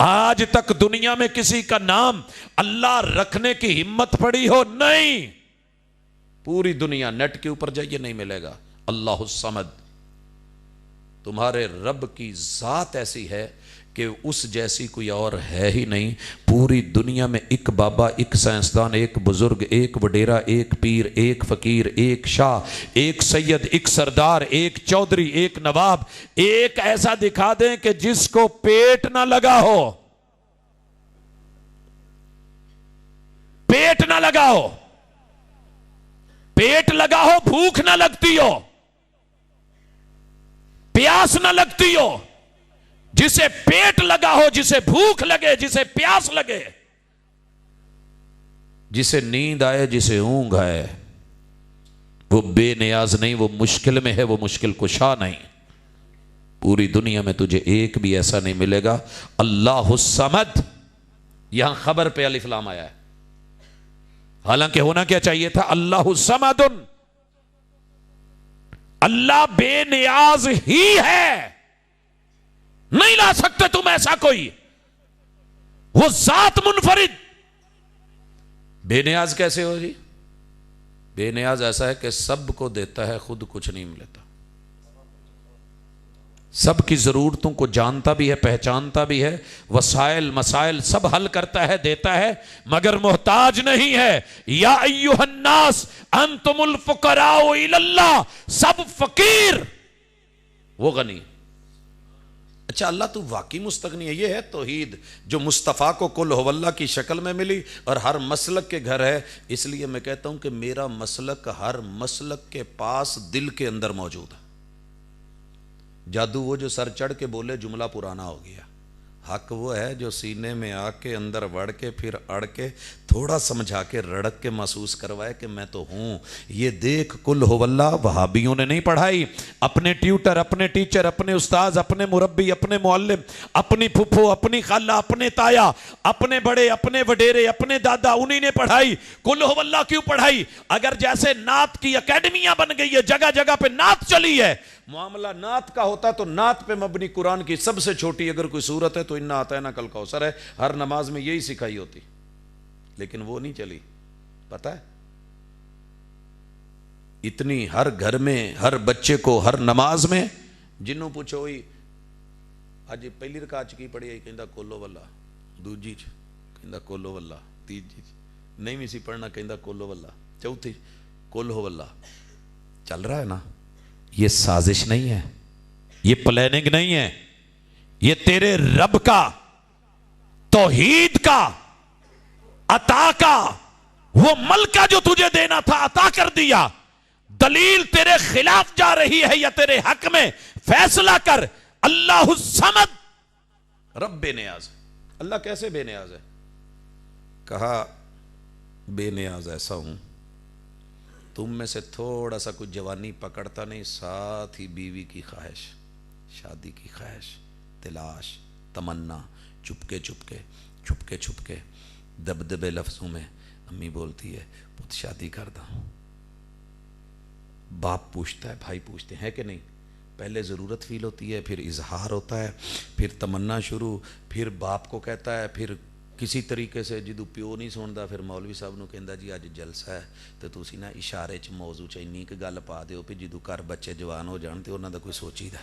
آج تک دنیا میں کسی کا نام اللہ رکھنے کی ہمت پڑی ہو؟ نہیں. پوری دنیا نیٹ کے اوپر جائیے نہیں ملے گا. اللہ الصمد. تمہارے رب کی ذات ایسی ہے کہ اس جیسی کوئی اور ہے ہی نہیں. پوری دنیا میں ایک بابا، ایک سائنسدان، ایک بزرگ، ایک وڈیرا، ایک پیر، ایک فقیر، ایک شاہ، ایک سید، ایک سردار، ایک چودھری، ایک نواب، ایک ایسا دکھا دیں کہ جس کو پیٹ نہ لگا ہو. پیٹ نہ لگا ہو. پیٹ لگا ہو، بھوک نہ لگتی ہو، پیاس نہ لگتی ہو. جسے پیٹ لگا ہو، جسے بھوک لگے، جسے پیاس لگے، جسے نیند آئے، جسے اونگ آئے، وہ بے نیاز نہیں، وہ مشکل میں ہے، وہ مشکل کشا نہیں. پوری دنیا میں تجھے ایک بھی ایسا نہیں ملے گا. اللہ الصمد. یہاں خبر پہ الف لام آیا ہے، حالانکہ ہونا کیا چاہیے تھا؟ اللہ الصمد. اللہ بے نیاز ہی ہے، نہیں لا سکتے تم ایسا کوئی. وہ ذات منفرد. بے نیاز کیسے ہو جی؟ بے نیاز ایسا ہے کہ سب کو دیتا ہے، خود کچھ نہیں ملتا. سب کی ضرورتوں کو جانتا بھی ہے، پہچانتا بھی ہے، وسائل مسائل سب حل کرتا ہے، دیتا ہے، مگر محتاج نہیں ہے. یا ایھا الناس انتم الفقراء الی اللہ. سب فقیر، وہ غنی. اچھا اللہ تو واقعی مستغنی ہے. یہ ہے توحید جو مصطفیٰ کو کل ہو اللہ کی شکل میں ملی اور ہر مسلک کے گھر ہے. اس لیے میں کہتا ہوں کہ میرا مسلک ہر مسلک کے پاس دل کے اندر موجود ہے. جادو وہ جو سر چڑھ کے بولے جملہ پرانا ہو گیا. حق وہ ہے جو سینے میں آ کے اندر وڑ کے پھر اڑ کے تھوڑا سمجھا کے رڑک کے محسوس کروائے کہ میں تو ہوں. یہ دیکھ کل ہو اللہ وہابیوں نے نہیں پڑھائی. اپنے ٹیوٹر، اپنے ٹیچر، اپنے استاذ، اپنے مربی، اپنے معلم، اپنی پھپھو، اپنی خالہ، اپنے تایا، اپنے بڑے، اپنے وڈیرے، اپنے دادا، انہی نے پڑھائی. کل ہو اللہ کیوں پڑھائی؟ اگر جیسے نعت کی اکیڈمیاں بن گئی ہے، جگہ جگہ پہ نعت چلی ہے، معاملہ نعت کا ہوتا تو نعت پہ مبنی قرآن کی سب سے چھوٹی اگر کوئی سورت ہے تو انا اعطیناک الکوثر ہے. ہر نماز میں یہی سکھائی ہوتی، لیکن وہ نہیں چلی. پتہ ہے اتنی ہر گھر میں، ہر بچے کو ہر نماز میں جنوں پوچھو ہوئی اج پہلی رکعت کی پڑھی ہے کہندا کولو واللہ، دوجی چ کہندا کولو واللہ، تیجی نہیں بھی سی پڑھنا کہندا کولو واللہ، چوتھی کول ہو واللہ. چل رہا ہے نا. یہ سازش نہیں ہے، یہ پلاننگ نہیں ہے، یہ تیرے رب کا توحید کا عطا کا وہ ملکہ جو تجھے دینا تھا عطا کر دیا. دلیل تیرے خلاف جا رہی ہے یا تیرے حق میں؟ فیصلہ کر. اللہ الصمد رب بے نیاز. اللہ کیسے بے نیاز ہے؟ کہا بے نیاز ایسا ہوں تم میں سے تھوڑا سا کچھ جوانی پکڑتا نہیں، ساتھ ہی بیوی کی خواہش، شادی کی خواہش، تلاش، تمنا، چپکے چپکے چھپکے چھپکے دبدبے لفظوں میں امی بولتی ہے پت شادی کر دا. باپ پوچھتا ہے، بھائی پوچھتے ہیں کہ نہیں؟ پہلے ضرورت فیل ہوتی ہے، پھر اظہار ہوتا ہے، پھر تمنا شروع، پھر باپ کو کہتا ہے، پھر کسی طریقے سے جدو پیو نہیں سنتا پھر مولوی صاحب نو کہندا جی اج جلسہ ہے تو تسی نا اشارے چ موضوع چ اینی کہ گل پا دیو پھر جدو گھر بچے جوان ہو جان تے انہاں دا کوئی سوچیدا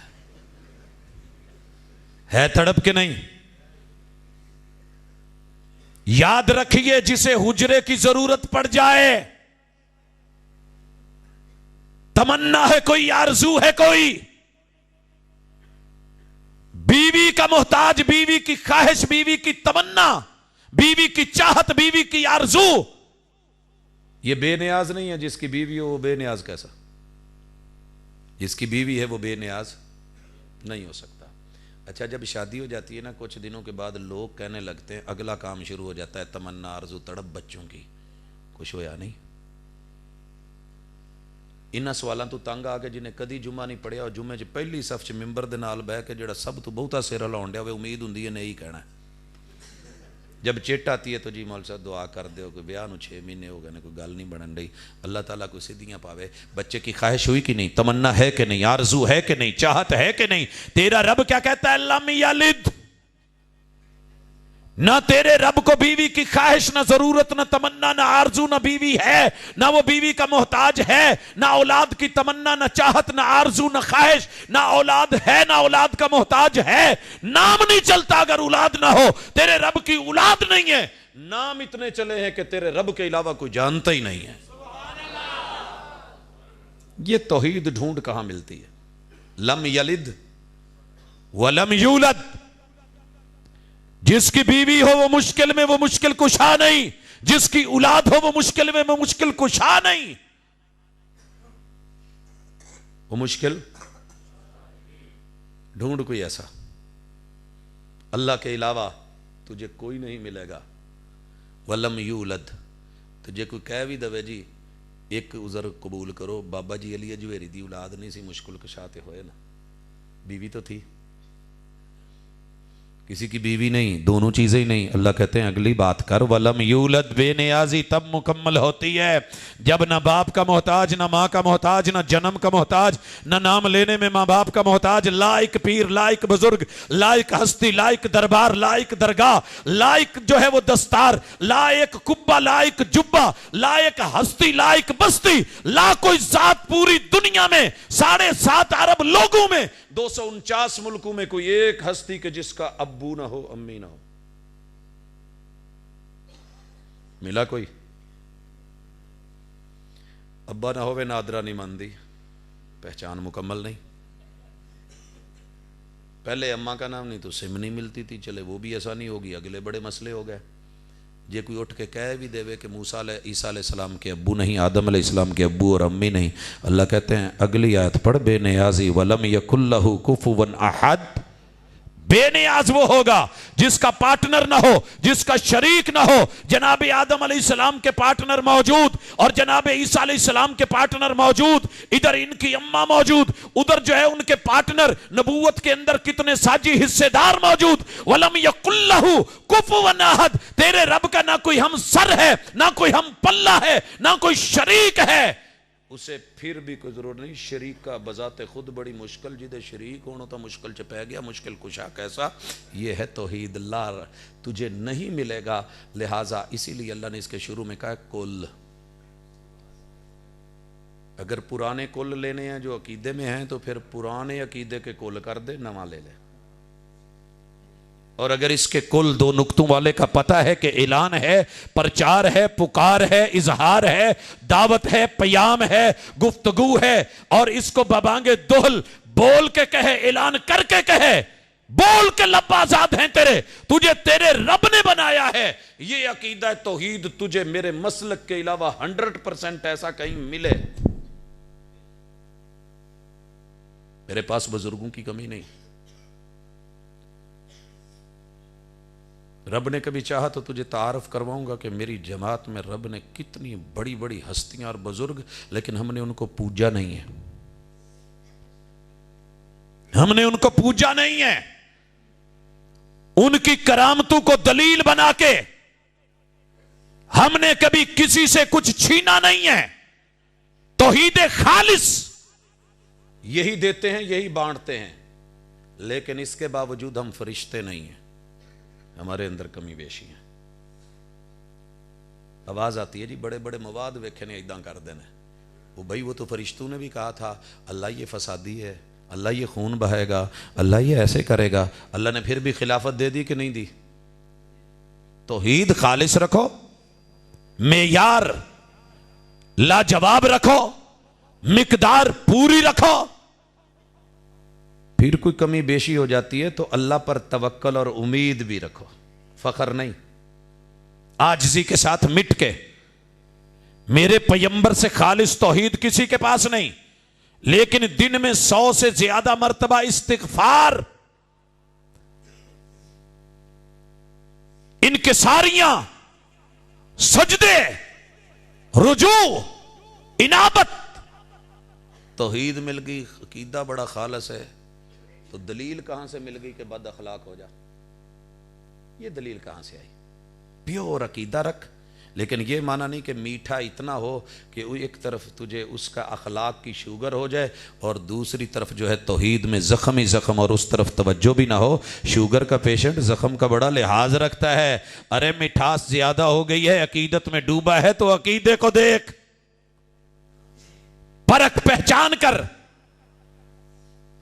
ہے تڑپ کے نہیں. یاد رکھیے جسے حجرے کی ضرورت پڑ جائے، تمنا ہے کوئی، آرزو ہے کوئی، بیوی کا محتاج، بیوی کی خواہش، بیوی کی تمنا، بیوی کی چاہت، بیوی کی آرزو، یہ بے نیاز نہیں ہے. جس کی بیوی ہو وہ بے نیاز کیسا؟ جس کی بیوی ہے وہ بے نیاز نہیں ہو سکتا. اچھا جب شادی ہو جاتی ہے نا کچھ دنوں کے بعد لوگ کہنے لگتے ہیں، اگلا کام شروع ہو جاتا ہے تمنا، آرزو، تڑپ بچوں کی. کچھ ہویا نہیں. انہاں سوالاں تو تنگ آ کے جنہیں کدی جمعہ نہیں پڑھیا اور جمعے چ پہلی صف چ ممبر دے نال بہ کے جڑا سب تو بہتا سر ہلاؤن ڈیا ہوئے امید ہوندی ہے نے یہی کہنا ہے. جب چٹ آتی ہے تو جی مول صاحب دعا کر دیو کوئی بیاہ نو 6 مہینے ہو گئے نے کوئی گل نہیں بنن رہی، اللہ تعالیٰ کوئی سدھیاں پاوے. بچے کی خواہش ہوئی کہ نہیں؟ تمنا ہے کہ نہیں؟ آرزو ہے کہ نہیں؟ چاہت ہے کہ نہیں؟ تیرا رب کیا کہتا ہے؟ لم یلد نہ تیرے رب کو بیوی کی خواہش، نہ ضرورت، نہ تمنا، نہ آرزو، نہ بیوی ہے، نہ وہ بیوی کا محتاج ہے، نہ اولاد کی تمنا، نہ چاہت، نہ آرزو، نہ خواہش، نہ اولاد ہے، نہ اولاد کا محتاج ہے۔ نام نہیں چلتا اگر اولاد نہ ہو، تیرے رب کی اولاد نہیں ہے، نام اتنے چلے ہیں کہ تیرے رب کے علاوہ کوئی جانتا ہی نہیں ہے۔ یہ توحید ڈھونڈ کہاں ملتی ہے؟ لم یلد ولم یولد۔ جس کی بیوی ہو وہ مشکل میں وہ مشکل کشا نہیں، جس کی اولاد ہو وہ مشکل میں وہ مشکل کشا نہیں، وہ مشکل ڈھونڈ کوئی ایسا۔ اللہ کے علاوہ تجھے کوئی نہیں ملے گا۔ ولم یولد، تجھے کوئی کہہ بھی دوے جی ایک عذر قبول کرو، بابا جی علی جویری دی اولاد نہیں سی، مشکل کشاتے ہوئے نا، بیوی تو تھی، کسی کی بیوی نہیں، دونوں چیزیں ہی نہیں۔ اللہ کہتے ہیں اگلی بات کر، وَلَمْ يُولَدْ، بے نیازی تب مکمل ہوتی ہے جب نہ باپ کا محتاج، نہ ماں کا محتاج، نہ جنم کا محتاج، نہ نام لینے میں ماں باپ کا محتاج، لائق پیر، لائق بزرگ، لائق ہستی، لائق دربار، لائق درگاہ، لائق جو ہے وہ دستار، لائق کبہ، لائق جبہ، لائق ہستی، لائق بستی، لا کوئی ذات پوری دنیا میں 7.5 ارب لوگوں میں 249 ملکوں میں کوئی ایک ہستی کہ جس کا ابو نہ ہو، امی نہ ہو، ملا کوئی؟ ابا نہ ہوئے نادرہ نہیں ماندی، پہچان مکمل نہیں۔ پہلے اماں کا نام نہیں تو سم نہیں ملتی تھی، چلے وہ بھی ایسا نہیں ہوگی، اگلے بڑے مسئلے ہو گئے۔ یہ کوئی اٹھ کے کہہ بھی دے کہ موسیٰ عیسیٰ علیہ السلام کے ابو نہیں، آدم علیہ السلام کے ابو اور امی نہیں، اللہ کہتے ہیں اگلی آیت پڑھ، بے نیازی وَلَمْ يَكُنْ لَهُ كُفُوًا أَحَدٌ۔ بے نیاز وہ ہوگا جس کا پارٹنر نہ ہو، جس کا شریک نہ ہو۔ جناب آدم علیہ السلام کے پارٹنر موجود اور جناب عیسیٰ علیہ السلام کے پارٹنر موجود، ادھر ان کی اماں موجود، ادھر جو ہے ان کے پارٹنر، نبوت کے اندر کتنے ساجی حصے دار موجود۔ وَلَمْ يَكُنْ لَهُ كُفُوًا أَحَدٌ، تیرے رب کا نہ کوئی ہم سر ہے، نہ کوئی ہم پلہ ہے، نہ کوئی شریک ہے، اسے پھر بھی کوئی ضرورت نہیں۔ شریک کا بذات خود بڑی مشکل، جدے شریک ہونا تو مشکل چ پہ گیا، مشکل کشا کیسا؟ یہ ہے توحید، لا تجھے نہیں ملے گا۔ لہٰذا اسی لیے اللہ نے اس کے شروع میں کہا کل۔ اگر پرانے کل لینے ہیں جو عقیدے میں ہیں تو پھر پرانے عقیدے کے کل کر دے، نواں لے لے۔ اور اگر اس کے کل 2 نقطوں والے کا پتہ ہے کہ اعلان ہے، پرچار ہے، پکار ہے، اظہار ہے، دعوت ہے، پیام ہے، گفتگو ہے، اور اس کو ببانگے دہل بول کے کہے، اعلان کر کے کہے، بول کے لب آزاد ہیں تیرے، تجھے تیرے رب نے بنایا ہے، یہ عقیدہ توحید تجھے میرے مسلک کے علاوہ 100% ایسا کہیں ملے۔ میرے پاس بزرگوں کی کمی نہیں، رب نے کبھی چاہا تو تجھے تعارف کرواؤں گا کہ میری جماعت میں رب نے کتنی بڑی بڑی ہستیاں اور بزرگ، لیکن ہم نے ان کو پوجا نہیں ہے، ہم نے ان کو پوجا نہیں ہے، ان کی کرامتوں کو دلیل بنا کے ہم نے کبھی کسی سے کچھ چھینا نہیں ہے۔ توحید خالص یہی دیتے ہیں، یہی بانٹتے ہیں، لیکن اس کے باوجود ہم فرشتے نہیں ہیں، ہمارے اندر کمی بیشی ہیں۔ آواز آتی ہے جی بڑے بڑے مواد ویکھے نے ایداں کر دینا، وہ بھائی وہ تو فرشتوں نے بھی کہا تھا اللہ یہ فسادی ہے، اللہ یہ خون بہائے گا، اللہ یہ ایسے کرے گا، اللہ نے پھر بھی خلافت دے دی کہ نہیں دی؟ توحید خالص رکھو، معیار لاجواب رکھو، مقدار پوری رکھو، پھر کوئی کمی بیشی ہو جاتی ہے تو اللہ پر توکل اور امید بھی رکھو، فخر نہیں، عاجزی کے ساتھ مٹ کے۔ میرے پیمبر سے خالص توحید کسی کے پاس نہیں، لیکن دن میں 100 سے زیادہ مرتبہ استغفار، انکساریاں، سجدے، رجوع، انابت۔ توحید مل گئی، عقیدہ بڑا خالص ہے، تو دلیل کہاں سے مل گئی کہ بد اخلاق ہو جا؟ یہ دلیل کہاں سے آئی؟ پیور عقیدہ رکھ، لیکن یہ معنی نہیں کہ میٹھا اتنا ہو کہ ایک طرف تجھے اس کا اخلاق کی شوگر ہو جائے اور دوسری طرف جو ہے توحید میں زخم ہی زخم اور اس طرف توجہ بھی نہ ہو. شوگر کا پیشنٹ زخم کا بڑا لحاظ رکھتا ہے. ارے مٹھاس زیادہ ہو گئی ہے, عقیدت میں ڈوبا ہے تو عقیدے کو دیکھ, پرکھ پہچان کر.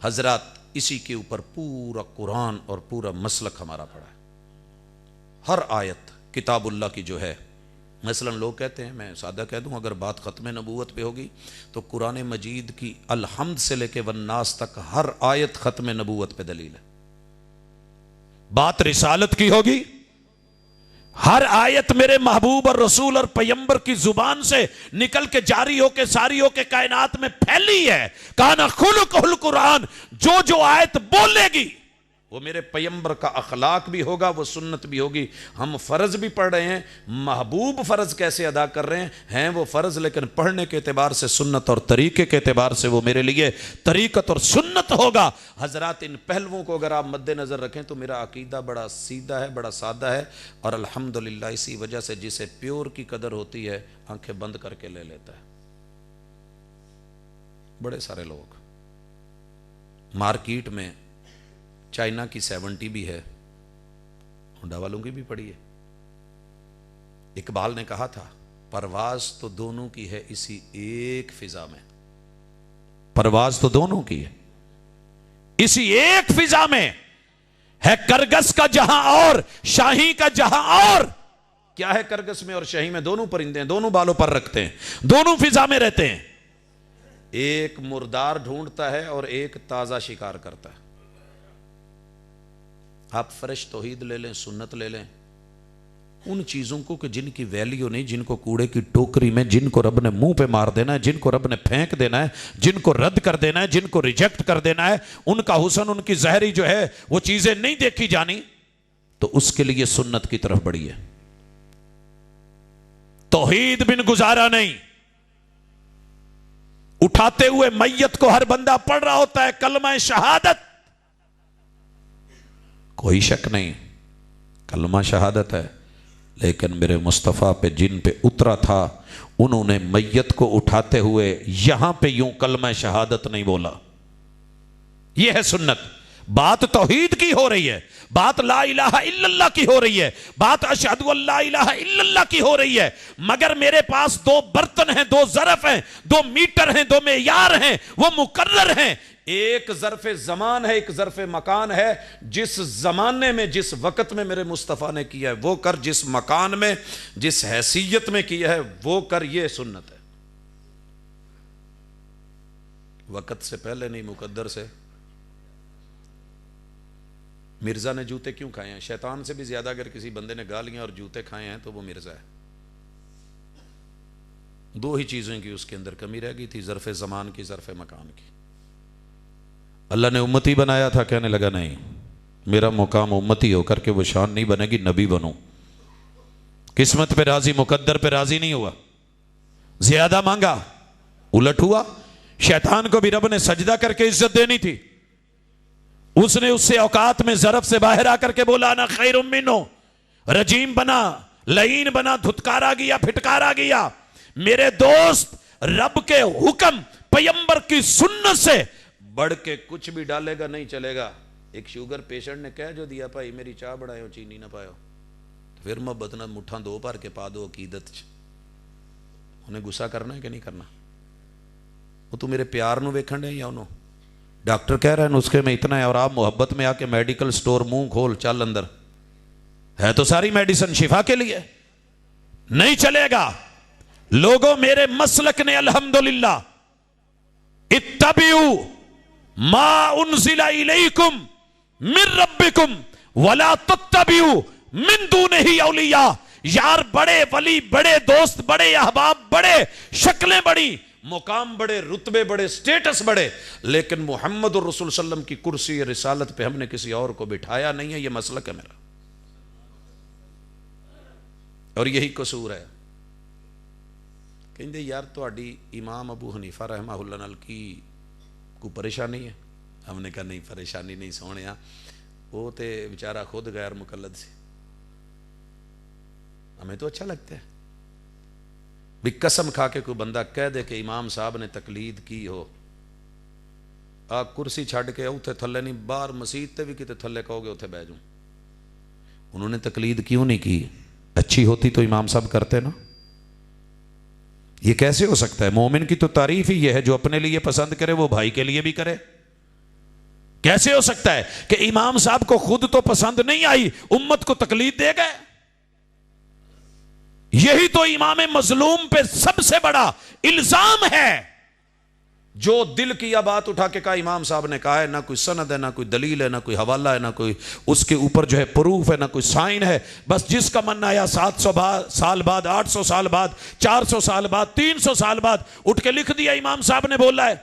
حضرات اسی کے اوپر پورا قرآن اور پورا مسلک ہمارا پڑا ہے. ہر آیت کتاب اللہ کی جو ہے, مثلا لوگ کہتے ہیں, میں سادہ کہہ دوں, اگر بات ختم نبوت پہ ہوگی تو قرآن مجید کی الحمد سے لے کے والناس تک ہر آیت ختم نبوت پہ دلیل ہے. بات رسالت کی ہوگی, ہر آیت میرے محبوب اور رسول اور پیمبر کی زبان سے نکل کے جاری ہو کے ساری ہو کے کائنات میں پھیلی ہے. کانا خلقہ القرآن, جو آیت بولے گی وہ میرے پیمبر کا اخلاق بھی ہوگا, وہ سنت بھی ہوگی. ہم فرض بھی پڑھ رہے ہیں, محبوب فرض کیسے ادا کر رہے ہیں وہ فرض, لیکن پڑھنے کے اعتبار سے سنت اور طریقے کے اعتبار سے وہ میرے لیے طریقت اور سنت ہوگا. حضرات ان پہلوؤں کو اگر آپ مد نظر رکھیں تو میرا عقیدہ بڑا سیدھا ہے, بڑا سادہ ہے, اور الحمدللہ اسی وجہ سے جسے پیور کی قدر ہوتی ہے آنکھیں بند کر کے لے لیتا ہے. بڑے سارے لوگ مارکیٹ میں چائنا کی 70 بھی ہے, ہونڈا والوں کی بھی پڑی ہے. اقبال نے کہا تھا پرواز تو دونوں کی ہے اسی ایک فضا میں, پرواز تو دونوں کی ہے اسی ایک فضا میں, ہے کرگس کا جہاں اور شاہی کا جہاں اور. کیا ہے کرگس میں اور شاہی میں؟ دونوں پرندے ہیں, دونوں بالوں پر رکھتے ہیں, دونوں فضا میں رہتے ہیں. ایک مردار ڈھونڈتا ہے اور ایک تازہ شکار کرتا ہے. آپ فرش توحید لے لیں, سنت لے لیں, ان چیزوں کو کہ جن کی ویلیو نہیں, جن کو کوڑے کی ٹوکری میں, جن کو رب نے منہ پہ مار دینا ہے, جن کو رب نے پھینک دینا ہے, جن کو رد کر دینا ہے, جن کو ریجیکٹ کر دینا ہے, ان کا حسن, ان کی ظاہری جو ہے وہ چیزیں نہیں دیکھی جانی, تو اس کے لیے سنت کی طرف بڑھی ہے. توحید بن گزارا نہیں. اٹھاتے ہوئے میت کو ہر بندہ پڑھ رہا ہوتا ہے کلمہ شہادت, کوئی شک نہیں کلمہ شہادت ہے, لیکن میرے مصطفیٰ پہ جن پہ اترا تھا انہوں نے میت کو اٹھاتے ہوئے یہاں پہ یوں کلمہ شہادت نہیں بولا. یہ ہے سنت. بات توحید کی ہو رہی ہے, بات لا الہ الا اللہ کی ہو رہی ہے, بات اشہد ان لا الہ الا اللہ کی ہو رہی ہے, مگر میرے پاس دو برتن ہیں, دو ظرف ہیں, دو میٹر ہیں, دو معیار ہیں, وہ مقرر ہیں. ایک ظرف زمان ہے, ایک ظرف مکان ہے. جس زمانے میں جس وقت میں میرے مصطفیٰ نے کیا ہے وہ کر, جس مکان میں جس حیثیت میں کیا ہے وہ کر, یہ سنت ہے. وقت سے پہلے نہیں, مقدر سے. مرزا نے جوتے کیوں کھائے ہیں؟ شیطان سے بھی زیادہ اگر کسی بندے نے گالیاں اور جوتے کھائے ہیں تو وہ مرزا ہے. دو ہی چیزوں کی اس کے اندر کمی رہ گئی تھی, ظرف زمان کی, ظرف مکان کی. اللہ نے امتی بنایا تھا, کہنے لگا نہیں, میرا مقام امتی ہو کر کے وہ شان نہیں بنے گی, نبی بنوں. قسمت پہ راضی, مقدر پہ راضی نہیں ہوا, زیادہ مانگا, الٹ ہوا. شیطان کو بھی رب نے سجدہ کر کے عزت دینی تھی, اس نے اس سے اوقات میں ظرف سے باہر آ کر کے بولا انا خیر منہ, رجیم بنا, لعین بنا, دھتکارا گیا, پھٹکارا گیا. میرے دوست, رب کے حکم, پیمبر کی سنت سے بڑھ کے کچھ بھی ڈالے گا نہیں چلے گا. ایک شوگر پیشنٹ نے کہہ جو دیا, بھائی میری چاہ بڑھائیو, چینی نہ پایو, پھر محبت نہ مٹھاں دو بھر کے پا دو عقیدت. انہیں غصہ کرنا ہے کہ نہیں کرنا؟ وہ تو میرے پیار نو ویکھن دے یا انہوں ڈاکٹر کہہ رہے ہیں نسخے میں اتنا ہے, اور آپ محبت میں آ کے میڈیکل سٹور منہ کھول, چل اندر ہے تو ساری میڈیسن شفا کے لیے, نہیں چلے گا. لوگوں میرے مسلک نے الحمدللہ اتبعوا ما انزل الیکم من ربکم ولا تتبعوا من دونہ اولیاء. یار بڑے ولی, بڑے دوست, بڑے احباب, بڑے شکلیں بڑی, مقام بڑے, رتبے بڑے, سٹیٹس بڑے, لیکن محمد الرسول صلی اللہ علیہ وسلم کی کرسی رسالت پہ ہم نے کسی اور کو بٹھایا نہیں ہے. یہ مسلک ہے میرا, اور یہی قصور ہے. کہندے یار تہاڈی امام ابو حنیفہ رحمہ اللہ نال کی کوئی پریشانی ہے؟ ہم نے کہا نہیں پریشانی نہیں سونیا, وہ تے بیچارہ خود غیر مقلد سے, ہمیں تو اچھا لگتا ہے. بھی قسم کھا کے کوئی بندہ کہہ دے کہ امام صاحب نے تقلید کی ہو، آ کرسی چھڈ کے اتنے تھلے نہیں، باہر مسیت تے بھی کتے تھلے کہو گے اتنے بہ جاؤں۔ انہوں نے تقلید کیوں نہیں کی؟ اچھی ہوتی تو امام صاحب کرتے نا۔ یہ کیسے ہو سکتا ہے؟ مومن کی تو تعریف ہی یہ ہے جو اپنے لیے پسند کرے وہ بھائی کے لیے بھی کرے۔ کیسے ہو سکتا ہے کہ امام صاحب کو خود تو پسند نہیں آئی، امت کو تقلید دے گئے؟ یہی تو امام مظلوم پہ سب سے بڑا الزام ہے، جو دل کی یہ بات اٹھا کے کہا امام صاحب نے کہا ہے، نہ کوئی سند ہے، نہ کوئی دلیل ہے، نہ کوئی حوالہ ہے، نہ کوئی اس کے اوپر جو ہے پروف ہے، نہ کوئی سائن ہے، بس جس کا من آیا 700 سال بعد، 800 سال بعد، 400 سال بعد، 300 سال بعد اٹھ کے لکھ دیا امام صاحب نے بولا ہے۔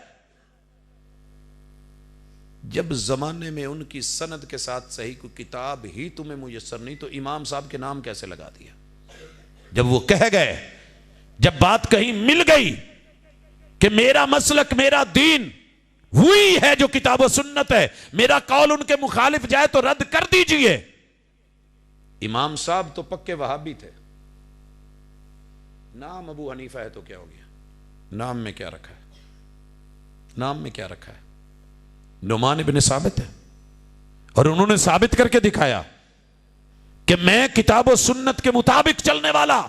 جب زمانے میں ان کی سند کے ساتھ صحیح کوئی کتاب ہی تمہیں میسر نہیں تو امام صاحب کے نام کیسے لگا دیا؟ جب وہ کہہ گئے، جب بات کہیں مل گئی کہ میرا مسلک، میرا دین وہی ہے جو کتاب و سنت ہے، میرا قول ان کے مخالف جائے تو رد کر دیجئے۔ امام صاحب تو پکے وہابی تھے، نام ابو حنیفہ ہے تو کیا ہو گیا؟ نام میں کیا رکھا ہے؟ نام میں کیا رکھا ہے؟ نعمان بن ثابت ہے، اور انہوں نے ثابت کر کے دکھایا کہ میں کتاب و سنت کے مطابق چلنے والا،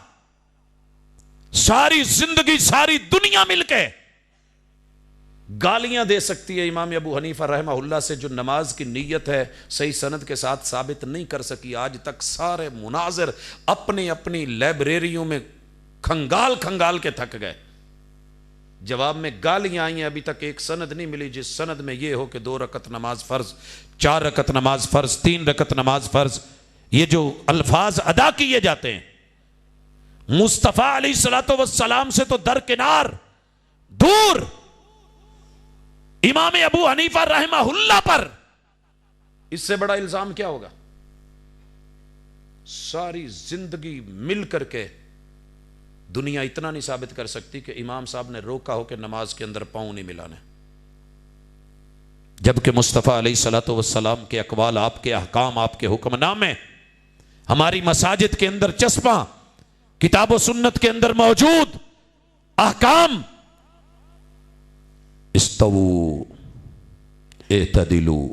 ساری زندگی ساری دنیا مل کے گالیاں دے سکتی ہے امام ابو حنیفہ رحمہ اللہ سے، جو نماز کی نیت ہے صحیح سند کے ساتھ ثابت نہیں کر سکی۔ آج تک سارے مناظر اپنی اپنی لائبریریوں میں کھنگال کھنگال کے تھک گئے، جواب میں گالیاں آئی ہیں، ابھی تک ایک سند نہیں ملی جس سند میں یہ ہو کہ 2 رکعت نماز فرض، 4 رکعت نماز فرض، 3 رکعت نماز فرض، یہ جو الفاظ ادا کیے جاتے ہیں مصطفیٰ علیہ الصلوۃ والسلام سے تو درکنار، دور۔ امام ابو حنیفہ رحمہ اللہ پر اس سے بڑا الزام کیا ہوگا؟ ساری زندگی مل کر کے دنیا اتنا نہیں ثابت کر سکتی کہ امام صاحب نے روکا ہو کہ نماز کے اندر پاؤں نہیں ملانے، جبکہ مصطفیٰ علیہ الصلوۃ والسلام کے اقوال، آپ کے احکام، آپ کے حکم نامے ہماری مساجد کے اندر چسپاں، کتاب و سنت کے اندر موجود احکام۔ استووا اعتدلوا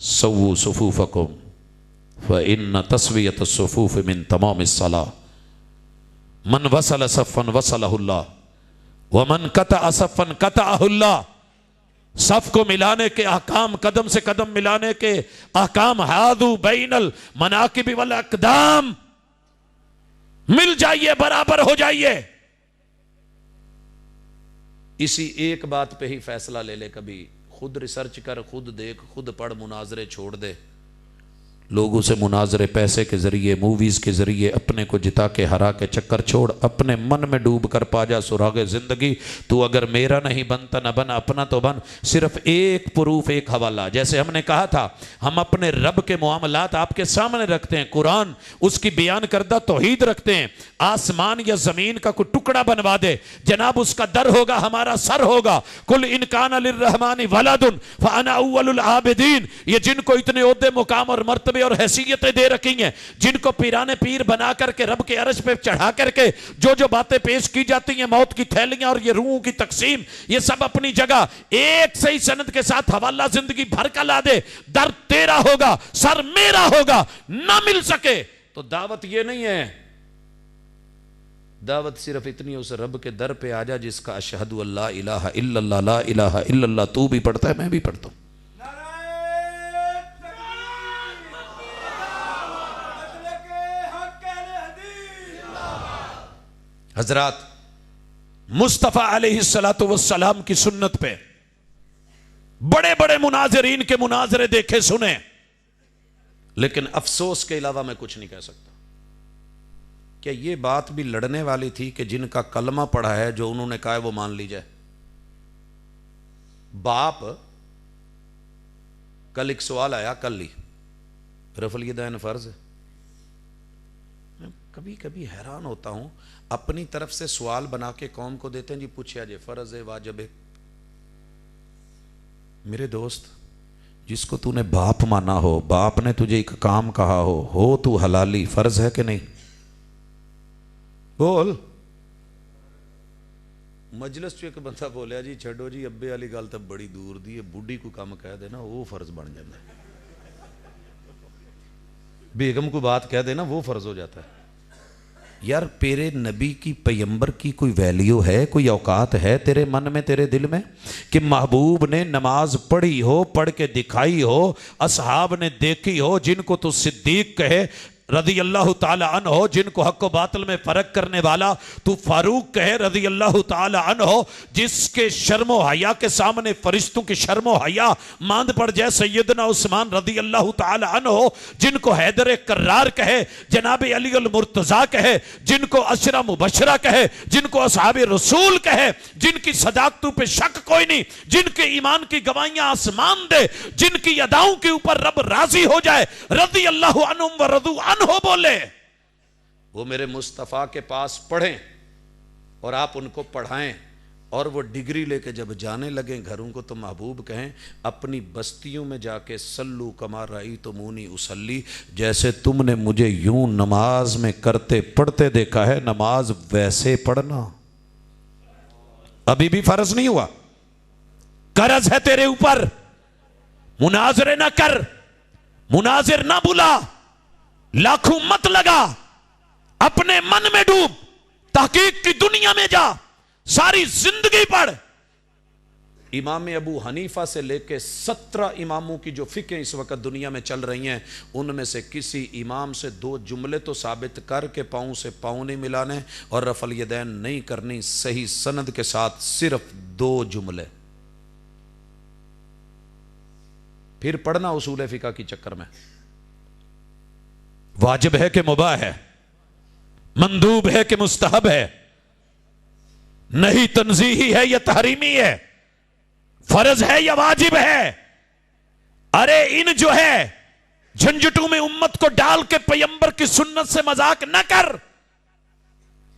سووا صفوفکم فإن تسویۃ الصفوف من تمام الصلاة من وصل صفا وصلہ اللہ ومن قطع صفا قطعہ اللہ۔ صف کو ملانے کے احکام، قدم سے قدم ملانے کے احکام، حاذو بین المناکب والاقدام، مل جائیے، برابر ہو جائیے۔ اسی ایک بات پہ ہی فیصلہ لے لے، کبھی خود ریسرچ کر، خود دیکھ، خود پڑھ، مناظرے چھوڑ دے۔ لوگوں سے مناظرے پیسے کے ذریعے، موویز کے ذریعے اپنے کو جتا کے ہرا کے چکر چھوڑ، اپنے من میں ڈوب کر پا جا سراغ زندگی۔ تو اگر میرا نہیں بنتا نہ بن، اپنا تو بن۔ صرف ایک پروف، ایک حوالہ، جیسے ہم نے کہا تھا ہم اپنے رب کے معاملات آپ کے سامنے رکھتے ہیں، قرآن اس کی بیان کردہ توحید رکھتے ہیں۔ آسمان یا زمین کا کوئی ٹکڑا بنوا دے، جناب اس کا در ہوگا، ہمارا سر ہوگا۔ قل ان کان للرحمن ولد فانا اول العابدین۔ یہ جن کو اتنے عہدے، مقام اور مرتبے اور حیثیتیں دے رکھی ہیں، جن کو پیرانے پیر بنا کر کے رب کے عرش پہ چڑھا کر کے جو باتیں پیش کی جاتی ہیں، موت کی تھیلیاں اور یہ روحوں کی تقسیم، یہ سب اپنی جگہ، ایک صحیح سند کے ساتھ حوالہ زندگی بھر کا لا دے، در تیرا ہوگا، سر میرا ہوگا۔ نہ مل سکے تو دعوت یہ نہیں ہے، دعوت صرف اتنی اس رب کے در پہ آ جا جس کا اشہد اللہ الہ الا اللہ، لا الہ الا اللہ تو بھی پڑھتا ہے، میں بھی پڑھتا ہوں۔ حضرات، مصطفیٰ علیہ الصلوۃ والسلام کی سنت پہ بڑے بڑے مناظرین کے مناظرے دیکھے سنے، لیکن افسوس کے علاوہ میں کچھ نہیں کہہ سکتا۔ کیا یہ بات بھی لڑنے والی تھی کہ جن کا کلمہ پڑھا ہے، جو انہوں نے کہا ہے وہ مان لی جائے؟ باپ، کل ایک سوال آیا، کل ہی، رفع الیدین فرض ہے؟ میں کبھی کبھی حیران ہوتا ہوں، اپنی طرف سے سوال بنا کے قوم کو دیتے ہیں، جی پوچھیا جی فرض ہے، واجب ہے۔ میرے دوست، جس کو تو نے باپ مانا ہو، باپ نے تجھے ایک کام کہا ہو تو حلالی، فرض ہے کہ نہیں؟ بول۔ مجلس چ ایک بندہ بولیا جی چھڈو جی ابے والی گل تو بڑی دور دی ہے، بڈھی کو کام کہہ دینا وہ فرض بن جاتا ہے، بیگم کو بات کہہ دینا وہ فرض ہو جاتا ہے۔ یار پیرے نبی کی پیمبر کی کوئی ویلیو ہے، کوئی اوقات ہے تیرے من میں، تیرے دل میں کہ محبوب نے نماز پڑھی ہو، پڑھ کے دکھائی ہو، اصحاب نے دیکھی ہو، جن کو تو صدیق کہے رضی اللہ تعالی عنہ، جن کو حق و باطل میں فرق کرنے والا تو فاروق کہے رضی اللہ تعالی عنہ، جس کے شرم و حیا کے سامنے فرشتوں کی شرم و حیا ماند پڑ جائے سیدنا عثمان رضی اللہ تعالی عنہ، جن کو حیدر کرار کہے، جناب علی المرتضیٰ کہے، جن کو عشرہ مبشرہ کہے، جن کو اصحاب رسول کہے، جن کی صداقتوں پہ شک کوئی نہیں، جن کے ایمان کی گواہیاں آسمان دے، جن کی اداؤں کے اوپر رب راضی ہو جائے، رضی اللہ عنہم و رضوا عنہ بولے، وہ میرے مصطفیٰ کے پاس پڑھیں اور آپ ان کو پڑھائیں، اور وہ ڈگری لے کے جب جانے لگیں گھروں کو تو محبوب کہیں اپنی بستیوں میں جا کے سلو کما رأیتمونی اصلی، جیسے تم نے مجھے یوں نماز میں کرتے پڑھتے دیکھا ہے نماز ویسے پڑھنا۔ ابھی بھی فرض نہیں ہوا، قرض ہے تیرے اوپر، مناظرے نہ کر، مناظر نہ بلا، لاکھوں مت لگا، اپنے من میں ڈوب، تحقیق کی دنیا میں جا، ساری زندگی پڑھ۔ امام ابو حنیفہ سے لے کے 17 اماموں کی جو فقہیں اس وقت دنیا میں چل رہی ہیں، ان میں سے کسی امام سے 2 جملے تو ثابت کر کے پاؤں سے پاؤں نہیں ملانے اور رفع الیدین نہیں کرنی، صحیح سند کے ساتھ صرف 2 جملے، پھر پڑھنا اصول فقہ کی چکر میں۔ واجب ہے کہ مباح ہے، مندوب ہے کہ مستحب ہے، نہیں تنزیہی ہے یا تحریمی ہے، فرض ہے یا واجب ہے؟ ارے ان جو ہے جھنجھٹوں میں امت کو ڈال کے پیمبر کی سنت سے مذاق نہ کر،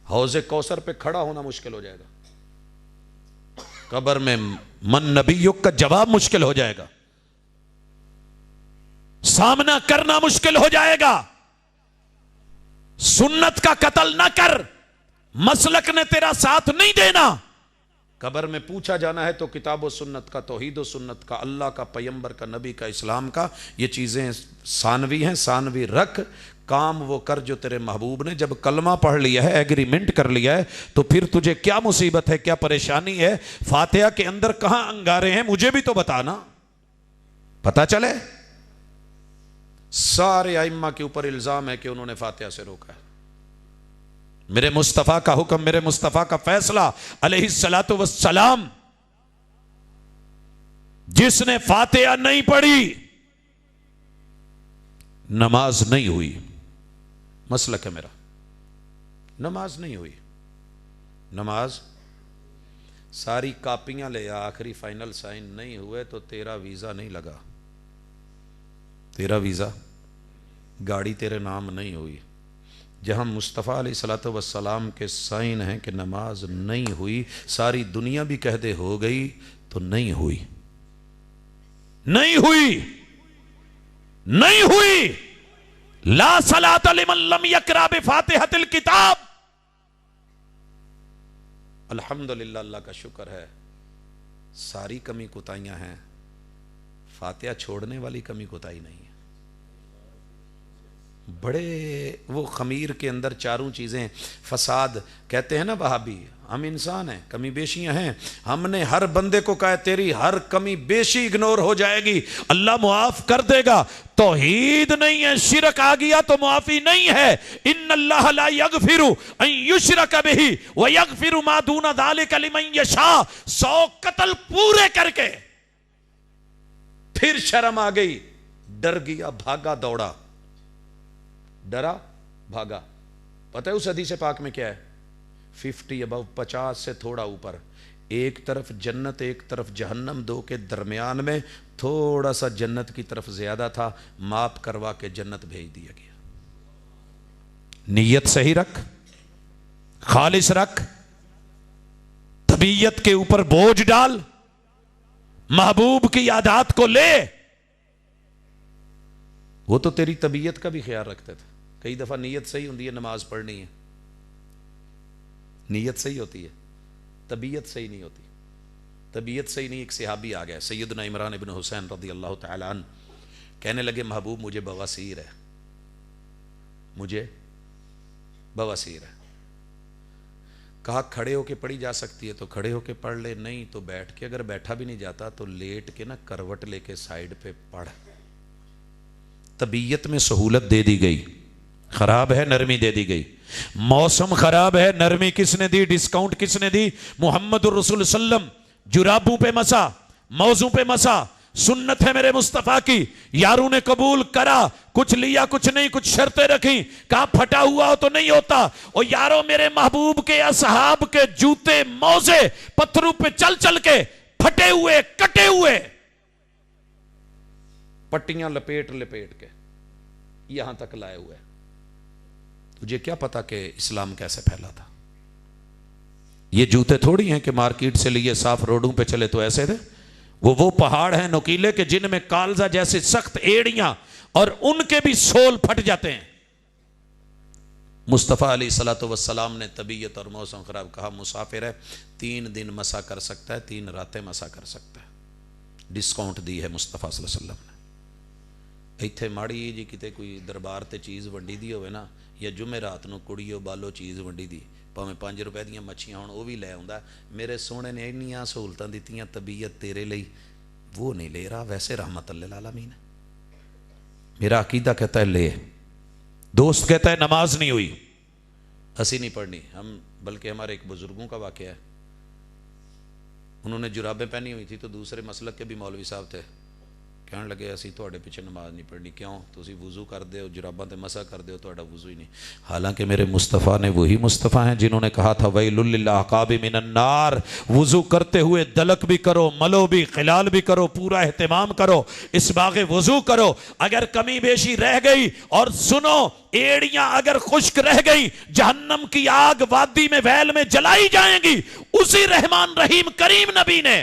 حوض کوثر پہ کھڑا ہونا مشکل ہو جائے گا، قبر میں من نبیک کا جواب مشکل ہو جائے گا، سامنا کرنا مشکل ہو جائے گا۔ سنت کا قتل نہ کر، مسلک نے تیرا ساتھ نہیں دینا، قبر میں پوچھا جانا ہے تو کتاب و سنت کا، توحید و سنت کا، اللہ کا، پیمبر کا، نبی کا، اسلام کا، یہ چیزیں ثانوی ہیں، ثانوی رکھ، کام وہ کر جو تیرے محبوب نے۔ جب کلمہ پڑھ لیا ہے، ایگریمنٹ کر لیا ہے، تو پھر تجھے کیا مصیبت ہے، کیا پریشانی ہے؟ فاتحہ کے اندر کہاں انگارے ہیں مجھے بھی تو بتانا، پتا چلے۔ سارے ائمہ کے اوپر الزام ہے کہ انہوں نے فاتحہ سے روکا ہے۔ میرے مصطفیٰ کا حکم، میرے مصطفیٰ کا فیصلہ علیہ الصلاۃ والسلام، جس نے فاتحہ نہیں پڑھی نماز نہیں ہوئی، مسلک ہے میرا، نماز نہیں ہوئی۔ نماز ساری کاپیاں لے آخری فائنل سائن نہیں ہوئے تو تیرا ویزا نہیں لگا، تیرا ویزا، گاڑی تیرے نام نہیں ہوئی۔ جہاں مصطفیٰ علیہ الصلوۃ والسلام کے سائن ہیں کہ نماز نہیں ہوئی، ساری دنیا بھی کہہ دے ہو گئی تو نہیں ہوئی، نہیں ہوئی، نہیں ہوئی۔ لا صلاۃ لمن لم یقرأ بفاتحۃ الکتاب۔ الحمدللہ، اللہ کا شکر ہے، ساری کمی کوتاہیاں ہیں، فاتحہ چھوڑنے والی کمی کوتاہی نہیں ہے۔ بڑے وہ خمیر کے اندر چاروں چیزیں فساد کہتے ہیں نا وہابی، ہم انسان ہیں، کمی بیشیاں ہیں، ہم نے ہر بندے کو کہا تیری ہر کمی بیشی اگنور ہو جائے گی، اللہ معاف کر دے گا۔ توحید نہیں ہے، شرک آ گیا تو معافی نہیں ہے۔ ان اللہ لا یغفر ان یشرک بہ ویغفر ما دون ذلک لمن یشاء۔ 100 قتل پورے کر کے پھر شرم آ گئی، ڈر گیا، بھاگا دوڑا، ڈرا بھاگا۔ پتہ ہے اس حدیث پاک میں کیا ہے؟ 50 ابو، 50 سے تھوڑا اوپر، ایک طرف جنت ایک طرف جہنم، 2 کے درمیان میں تھوڑا سا جنت کی طرف زیادہ تھا، ماپ کروا کے جنت بھیج دیا گیا۔ نیت صحیح رکھ، خالص رکھ، طبیعت کے اوپر بوجھ ڈال، محبوب کی عادات کو لے۔ وہ تو تیری طبیعت کا بھی خیال رکھتے تھے۔ کئی دفعہ نیت صحیح ہوتی ہے، نماز پڑھنی ہے، نیت صحیح ہوتی ہے، طبیعت سے ہی نہیں ہوتی، طبیعت سے ہی نہیں. ایک صحابی آ گیا سیدنا عمران ابن حسین رضی اللہ تعالی عنہ، کہنے لگے محبوب مجھے بواسیر ہے، مجھے بواسیر ہے. کہا کھڑے ہو کے پڑھی جا سکتی ہے تو کھڑے ہو کے پڑھ لے، نہیں تو بیٹھ کے، اگر بیٹھا بھی نہیں جاتا تو لیٹ کے نا کروٹ لے کے سائیڈ پہ پڑھ. طبیعت میں سہولت دے دی گئی، خراب ہے نرمی دے دی گئی. موسم خراب ہے، نرمی کس نے دی، ڈسکاؤنٹ کس نے دی؟ محمد الرسول صلی اللہ علیہ وسلم. جرابوں پہ مسا، موزوں پہ مسا، سنت ہے میرے مصطفیٰ کی. یاروں نے قبول کرا، کچھ لیا کچھ نہیں، کچھ شرطیں رکھیں، کہا پھٹا ہوا ہو تو نہیں ہوتا. اور یاروں میرے محبوب کے اصحاب کے جوتے موزے پتھروں پہ چل چل کے پھٹے ہوئے کٹے ہوئے، پٹیاں لپیٹ لپیٹ کے یہاں تک لائے ہوئے. تجھے کیا پتا کہ اسلام کیسے پھیلا تھا؟ یہ جوتے تھوڑی ہیں کہ مارکیٹ سے لیے صاف روڈوں پہ چلے تو ایسے تھے. وہ پہاڑ ہیں نوکیلے کے جن میں کالزہ جیسے سخت ایڑیاں اور ان کے بھی سول پھٹ جاتے ہیں. مصطفیٰ علیہ الصلوۃ والسلام نے طبیعت اور موسم خراب، کہا مسافر ہے 3 دن مسا کر سکتا ہے، 3 راتیں مسا کر سکتا ہے. ڈسکاؤنٹ دی ہے مصطفیٰ صلی اللہ علیہ وسلم نے. ایتھے ماڑی جی کتے کوئی دربار تے چیز ونڈی دی ہوئے نا، یا جمعرات نو کڑیو بالو چیز ونڈی دی، پاویں 5 روپے دیاں مچھیاں ہون وہ بھی لے آوندا. میرے سونے نے انیاں سہولتاں دتیاں، طبیعت تیرے لئی وہ نہیں لے رہا، ویسے رحمت للعالمین. میرا عقیدہ کہتا ہے لے. دوست کہتا ہے نماز نہیں ہوئی، اسی نہیں پڑھنی ہم، بلکہ ہمارے ایک بزرگوں کا واقعہ ہے. انہوں نے جرابیں پہنی ہوئی تھی تو دوسرے مسلک کے بھی مولوی صاحب تھے، کہنے لگے اسی تھوڑے پیچھے نماز نہیں پڑھنی. کیوں؟ تسی وضو کر دے ہو، جراباں تے مسا کر دے ہو، تھوڑا وضو ہی نہیں. حالانکہ میرے مصطفیٰ نے وہی مصطفیٰ ہیں جنہوں نے کہا تھا ویل للعقاب من النار. وضو کرتے ہوئے دلک بھی کرو، ملو بھی، خلال بھی کرو، پورا اہتمام کرو، اس باغ وضو کرو. اگر کمی بیشی رہ گئی، اور سنو ایڑیاں اگر خشک رہ گئی، جہنم کی آگ وادی میں ویل میں جلائی جائیں گی. اسی رحمان رحیم کریم نبی نے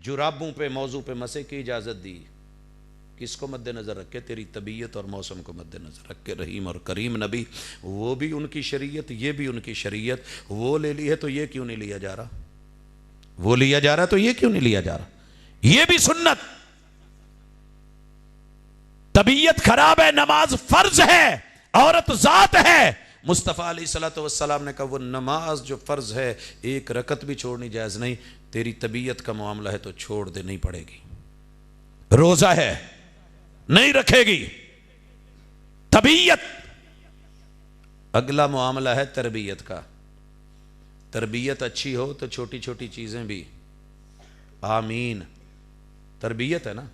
جرابوں پہ موضوع پہ مسے کی اجازت دی. کس کو مد نظر رکھ کے؟ تیری طبیعت اور موسم کو مد نظر رکھ کے. رحیم اور کریم نبی، وہ بھی ان کی شریعت، یہ بھی ان کی شریعت. وہ لے لی ہے تو یہ کیوں نہیں لیا جا رہا؟ وہ لیا جا رہا تو یہ کیوں نہیں لیا جا رہا؟ یہ بھی سنت. طبیعت خراب ہے، نماز فرض ہے، عورت ذات ہے. مصطفیٰ علیہ الصلوۃ والسلام نے کہا وہ نماز جو فرض ہے 1 رکعت بھی چھوڑنی جائز نہیں. تیری طبیعت کا معاملہ ہے تو چھوڑ دے، نہیں پڑے گی. روزہ ہے نہیں رکھے گی. طبیعت. اگلا معاملہ ہے تربیت کا. تربیت اچھی ہو تو چھوٹی چھوٹی چیزیں بھی آمین. تربیت ہے نا،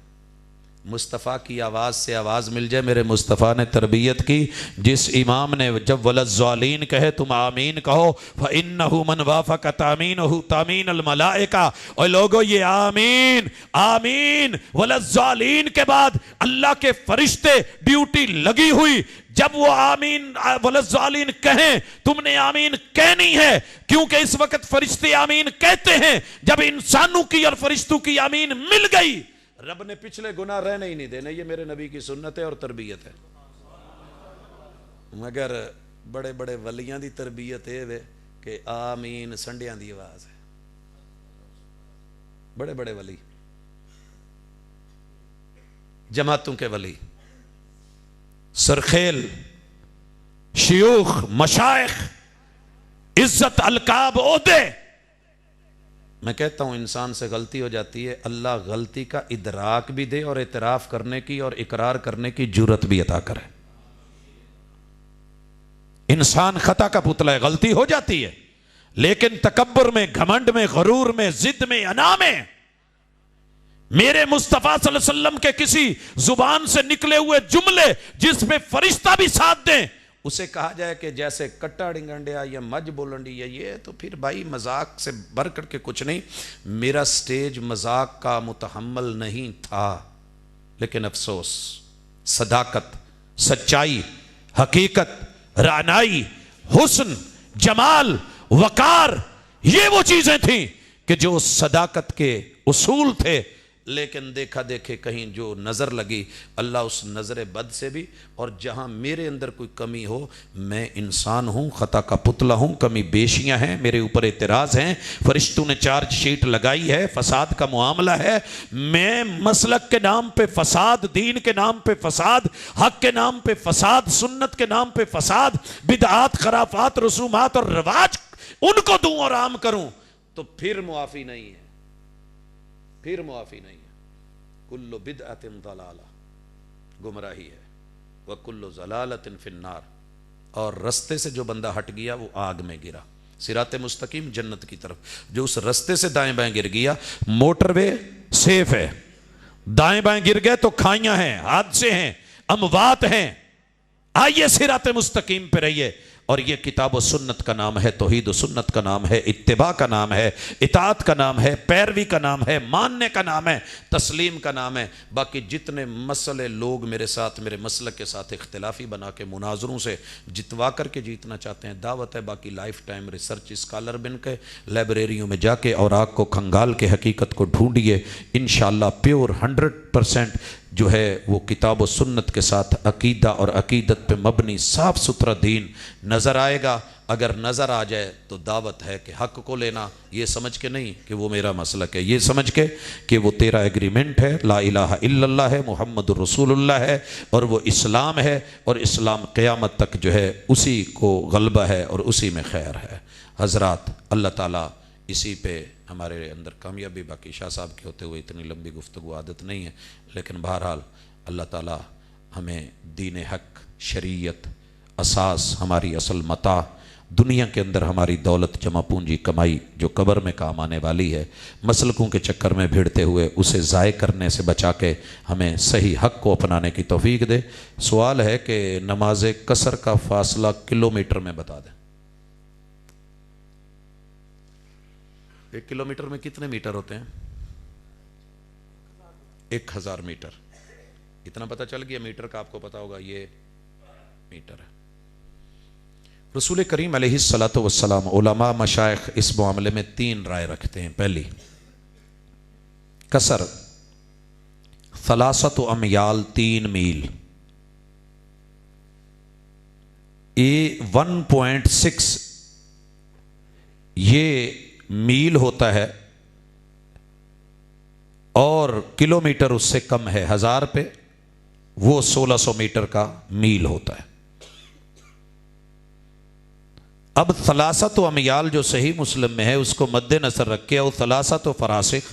مصطفیٰ کی آواز سے آواز مل جائے. میرے مصطفیٰ نے تربیت کی. جس امام نے جب وللضالین کہے تم آمین کہو، فَإِنَّهُ مَنْ وَافَقَ تَأْمِينَهُ تَأْمِينَ الْمَلَائِكَةِ. اور لوگو یہ آمین آمین وللضالین کے بعد اللہ کے فرشتے ڈیوٹی لگی ہوئی. جب وہ آمین وللضالین کہیں، تم نے آمین کہنی ہے، کیونکہ اس وقت فرشتے آمین کہتے ہیں. جب انسانوں کی اور فرشتوں کی آمین مل گئی، رب نے پچھلے گناہ رہنے ہی نہیں دینے. یہ میرے نبی کی سنت ہے اور تربیت ہے. مگر بڑے بڑے ولیاں دی تربیت ہے کہ آمین سنڈیاں دی آواز ہے. بڑے بڑے ولی، جماعتوں کے ولی، سرخیل، شیوخ، مشائخ، عزت، القاب، عہدے. میں کہتا ہوں انسان سے غلطی ہو جاتی ہے، اللہ غلطی کا ادراک بھی دے اور اعتراف کرنے کی اور اقرار کرنے کی جرت بھی عطا کرے. انسان خطا کا پتلا ہے، غلطی ہو جاتی ہے، لیکن تکبر میں، گھمنڈ میں، غرور میں، ضد میں، انا میں میرے مصطفیٰ صلی اللہ علیہ وسلم کے کسی زبان سے نکلے ہوئے جملے جس میں فرشتہ بھی ساتھ دیں، اسے کہا جائے کہ جیسے کٹا ڈنگنڈیا یا مجھ بولنڈی ہے، یہ تو پھر بھائی مذاق سے بڑھ کر کے کچھ نہیں. میرا سٹیج مذاق کا متحمل نہیں تھا، لیکن افسوس، صداقت، سچائی، حقیقت، رعنائی، حسن، جمال، وقار، یہ وہ چیزیں تھیں کہ جو صداقت کے اصول تھے. لیکن دیکھا دیکھے کہیں جو نظر لگی، اللہ اس نظر بد سے بھی، اور جہاں میرے اندر کوئی کمی ہو، میں انسان ہوں، خطا کا پتلا ہوں، کمی بیشیاں ہیں، میرے اوپر اعتراض ہیں، فرشتوں نے چارج شیٹ لگائی ہے، فساد کا معاملہ ہے، میں مسلک کے نام پہ فساد، دین کے نام پہ فساد، حق کے نام پہ فساد، سنت کے نام پہ فساد، بدعات، خرافات، رسومات اور رواج ان کو دوں اور عام کروں، تو پھر معافی نہیں ہے، پھر معافی نہیں ہے۔ کل بدعت ضلالہ، گمراہی ہے، وکل ضلالۃ فی النار، اور رستے سے جو بندہ ہٹ گیا وہ آگ میں گرا۔ صراط مستقیم جنت کی طرف، جو اس رستے سے دائیں بائیں گر گیا، موٹر وے سیف ہے، دائیں بائیں گر گئے تو کھائیاں ہیں، حادثے ہیں، اموات ہیں، آئیے صراط مستقیم پہ رہیے۔ اور یہ کتاب و سنت کا نام ہے، توحید و سنت کا نام ہے، اتباع کا نام ہے، اطاعت کا نام ہے، پیروی کا نام ہے، ماننے کا نام ہے، تسلیم کا نام ہے۔ باقی جتنے مسئلے لوگ میرے ساتھ، میرے مسلک کے ساتھ اختلافی بنا کے مناظروں سے جتوا کر کے جیتنا چاہتے ہیں، دعوت ہے، باقی لائف ٹائم ریسرچ اسکالر بن کے لائبریریوں میں جا کے اور آگ کو کھنگال کے حقیقت کو ڈھونڈیے، انشاءاللہ پیور 100% جو ہے وہ کتاب و سنت کے ساتھ عقیدہ اور عقیدت پہ مبنی صاف ستھرا دین نظر آئے گا۔ اگر نظر آ جائے تو دعوت ہے کہ حق کو لینا، یہ سمجھ کے نہیں کہ وہ میرا مسلک ہے، یہ سمجھ کے کہ وہ تیرا ایگریمنٹ ہے، لا الہ الا اللہ ہے، محمد الرسول اللہ ہے، اور وہ اسلام ہے، اور اسلام قیامت تک جو ہے اسی کو غلبہ ہے اور اسی میں خیر ہے۔ حضرات، اللہ تعالیٰ اسی پہ ہمارے اندر کامیابی، باقی شاہ صاحب کے ہوتے ہوئے اتنی لمبی گفتگو عادت نہیں ہے، لیکن بہرحال اللہ تعالیٰ ہمیں دین حق، شریعت، اساس، ہماری اصل متاع، دنیا کے اندر ہماری دولت، جمع پونجی، کمائی جو قبر میں کام آنے والی ہے، مسلکوں کے چکر میں بھیڑتے ہوئے اسے ضائع کرنے سے بچا کے ہمیں صحیح حق کو اپنانے کی توفیق دے۔ سوال ہے کہ نماز قصر کا فاصلہ کلومیٹر میں بتا دیں۔ 1 کلومیٹر میں کتنے میٹر ہوتے ہیں؟ 1000 میٹر۔ اتنا پتہ چل گیا، میٹر کا آپ کو پتا ہوگا، یہ میٹر ہے۔ رسول کریم علیہ الصلاۃ والسلام، علماء مشائخ اس معاملے میں 3 رائے رکھتے ہیں۔ پہلی، قصر 3 امیال، 3 میل، 1.6 یہ میل ہوتا ہے، اور کلومیٹر اس سے کم ہے، 1000 پہ وہ 1600 میٹر کا میل ہوتا ہے۔ اب 3 امیال جو صحیح مسلم میں ہے اس کو مد نظر رکھ کے، اور 3 فراسخ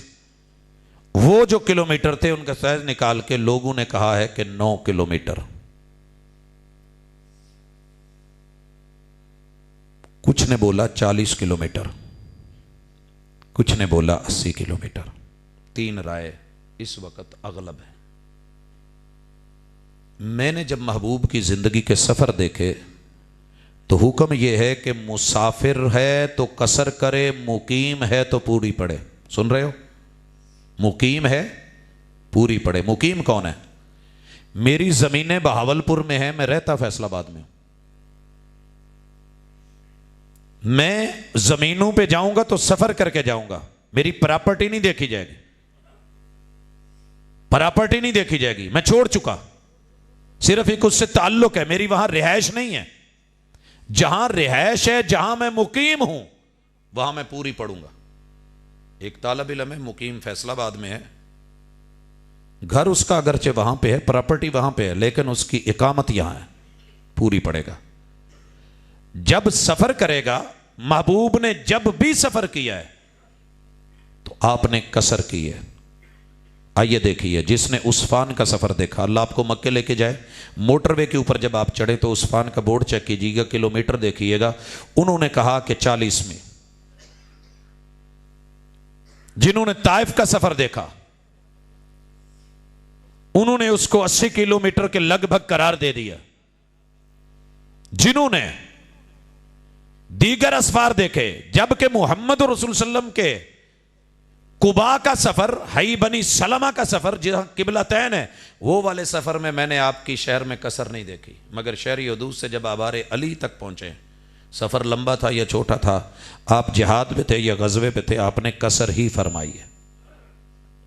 وہ جو کلومیٹر تھے ان کا سائز نکال کے لوگوں نے کہا ہے کہ 9 کلومیٹر۔ کچھ نے بولا 40 کلومیٹر، کچھ نے بولا 80 کلومیٹر۔ 3 رائے اس وقت اغلب ہیں۔ میں نے جب محبوب کی زندگی کے سفر دیکھے تو حکم یہ ہے کہ مسافر ہے تو قصر کرے، مقیم ہے تو پوری پڑے۔ سن رہے ہو؟ مقیم ہے پوری پڑے۔ مقیم کون ہے؟ میری زمینیں بہاولپور میں ہیں، میں رہتا فیصل آباد میں ہوں۔ میں زمینوں پہ جاؤں گا تو سفر کر کے جاؤں گا، میری پراپرٹی نہیں دیکھی جائے گی، پراپرٹی نہیں دیکھی جائے گی، میں چھوڑ چکا، صرف ایک اس سے تعلق ہے، میری وہاں رہائش نہیں ہے۔ جہاں رہائش ہے، جہاں میں مقیم ہوں، وہاں میں پوری پڑوں گا۔ ایک طالب علم ہے، مقیم فیصل آباد میں ہے، گھر اس کا اگرچہ وہاں پہ ہے، پراپرٹی وہاں پہ ہے، لیکن اس کی اقامت یہاں ہے، پوری پڑے گا۔ جب سفر کرے گا، محبوب نے جب بھی سفر کیا ہے تو آپ نے قصر کی ہے۔ آئیے دیکھیے، جس نے عثفان کا سفر دیکھا، اللہ آپ کو مکے لے کے جائے، موٹر وے کے اوپر جب آپ چڑھے تو عثفان کا بورڈ چیک کیجیے گا، کلومیٹر دیکھیے گا، انہوں نے کہا کہ 40 میں۔ جنہوں نے طائف کا سفر دیکھا انہوں نے اس کو 80 کلومیٹر کے لگ بھگ قرار دے دیا۔ جنہوں نے دیگر اسفار دیکھے، جبکہ محمد رسول صلی اللہ علیہ وسلم کے قباء کا سفر، حی بنی سلمہ کا سفر جہاں قبلتین ہے، وہ والے سفر میں میں نے آپ کی شہر میں قصر نہیں دیکھی، مگر شہری حدود سے جب آبار علی تک پہنچے، سفر لمبا تھا یا چھوٹا تھا، آپ جہاد پہ تھے یا غزوے پہ تھے، آپ نے قصر ہی فرمائی ہے۔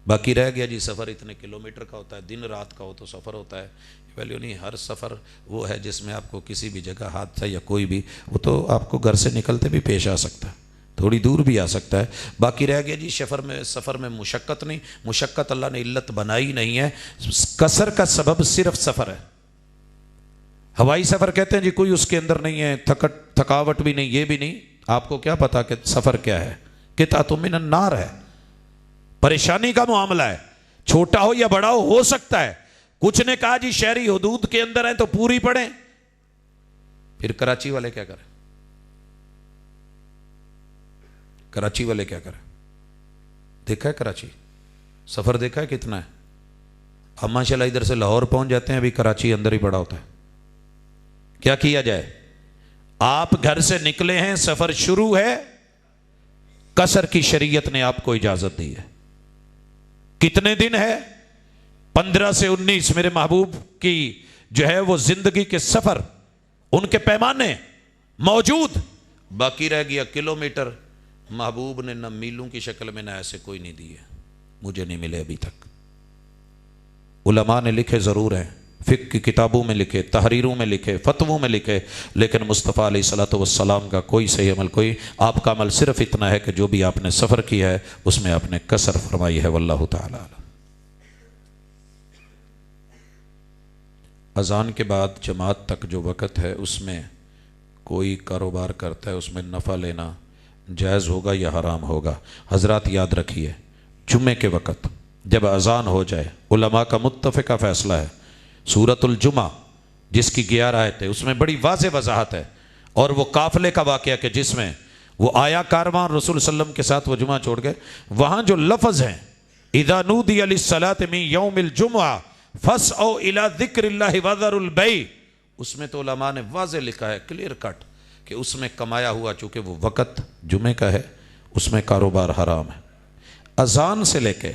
باقی رہ گیا جی سفر اتنے کلومیٹر کا ہوتا ہے، دن رات کا ہو تو سفر ہوتا ہے، ویلیو نہیں. ہر سفر وہ ہے جس میں آپ کو کسی بھی جگہ حادثہ یا کوئی بھی، وہ تو آپ کو گھر سے نکلتے بھی پیش آ سکتا ہے، تھوڑی دور بھی آ سکتا ہے. باقی رہ گیا جی سفر میں مشقت نہیں، مشقت اللہ نے علت بنائی نہیں ہے. قصر کا سبب صرف سفر ہے. ہوائی سفر کہتے ہیں جی کوئی اس کے اندر نہیں ہے، تھکاوٹ بھی نہیں، یہ بھی نہیں. آپ کو کیا پتا کہ سفر کیا ہے؟ قطعۃ من النار ہے، پریشانی کا معاملہ ہے، چھوٹا ہو یا بڑا ہو سکتا ہے. کچھ نے کہا جی شہری حدود کے اندر ہیں تو پوری پڑھیں، پھر کراچی والے کیا کریں؟ کراچی والے کیا کریں؟ دیکھا ہے کراچی سفر دیکھا ہے کتنا ہے؟ اب ماشاءاللہ ادھر سے لاہور پہنچ جاتے ہیں، ابھی کراچی اندر ہی پڑا ہوتا ہے. کیا کیا جائے؟ آپ گھر سے نکلے ہیں، سفر شروع ہے، قصر کی شریعت نے آپ کو اجازت دی ہے. کتنے دن ہے؟ 15 سے 19. میرے محبوب کی جو ہے وہ زندگی کے سفر، ان کے پیمانے موجود. باقی رہ گیا کلومیٹر. محبوب نے نہ میلوں کی شکل میں نہ ایسے کوئی نہیں دی ہے، مجھے نہیں ملے ابھی تک. علماء نے لکھے ضرور ہیں، فقہ کی کتابوں میں لکھے، تحریروں میں لکھے، فتووں میں لکھے، لیکن مصطفیٰ علیہ الصلوۃ والسلام کا کوئی صحیح عمل، کوئی آپ کا عمل صرف اتنا ہے کہ جو بھی آپ نے سفر کیا ہے اس میں آپ نے قصر فرمائی ہے. واللہ تعالی. اذان کے بعد جماعت تک جو وقت ہے اس میں کوئی کاروبار کرتا ہے، اس میں نفع لینا جائز ہوگا یا حرام ہوگا؟ حضرات یاد رکھیے، جمعے کے وقت جب اذان ہو جائے، علماء کا متفقہ فیصلہ ہے، سورۃ الجمعہ جس کی 11 آیت ہے اس میں بڑی واضح وضاحت ہے، اور وہ قافلے کا واقعہ کہ جس میں وہ آیا کارواں رسول صلی اللہ علیہ وسلم کے ساتھ وہ جمعہ چھوڑ گئے، وہاں جو لفظ ہیں اذا نودی للصلاۃ من یوم الجمعہ فاسعوا الی ذکر اللہ وذروا البیع، اس میں تو علماء نے واضح لکھا ہے، کلیئر کٹ، کہ اس میں کمایا ہوا چونکہ وہ وقت جمعے کا ہے اس میں کاروبار حرام ہے. اذان سے لے کے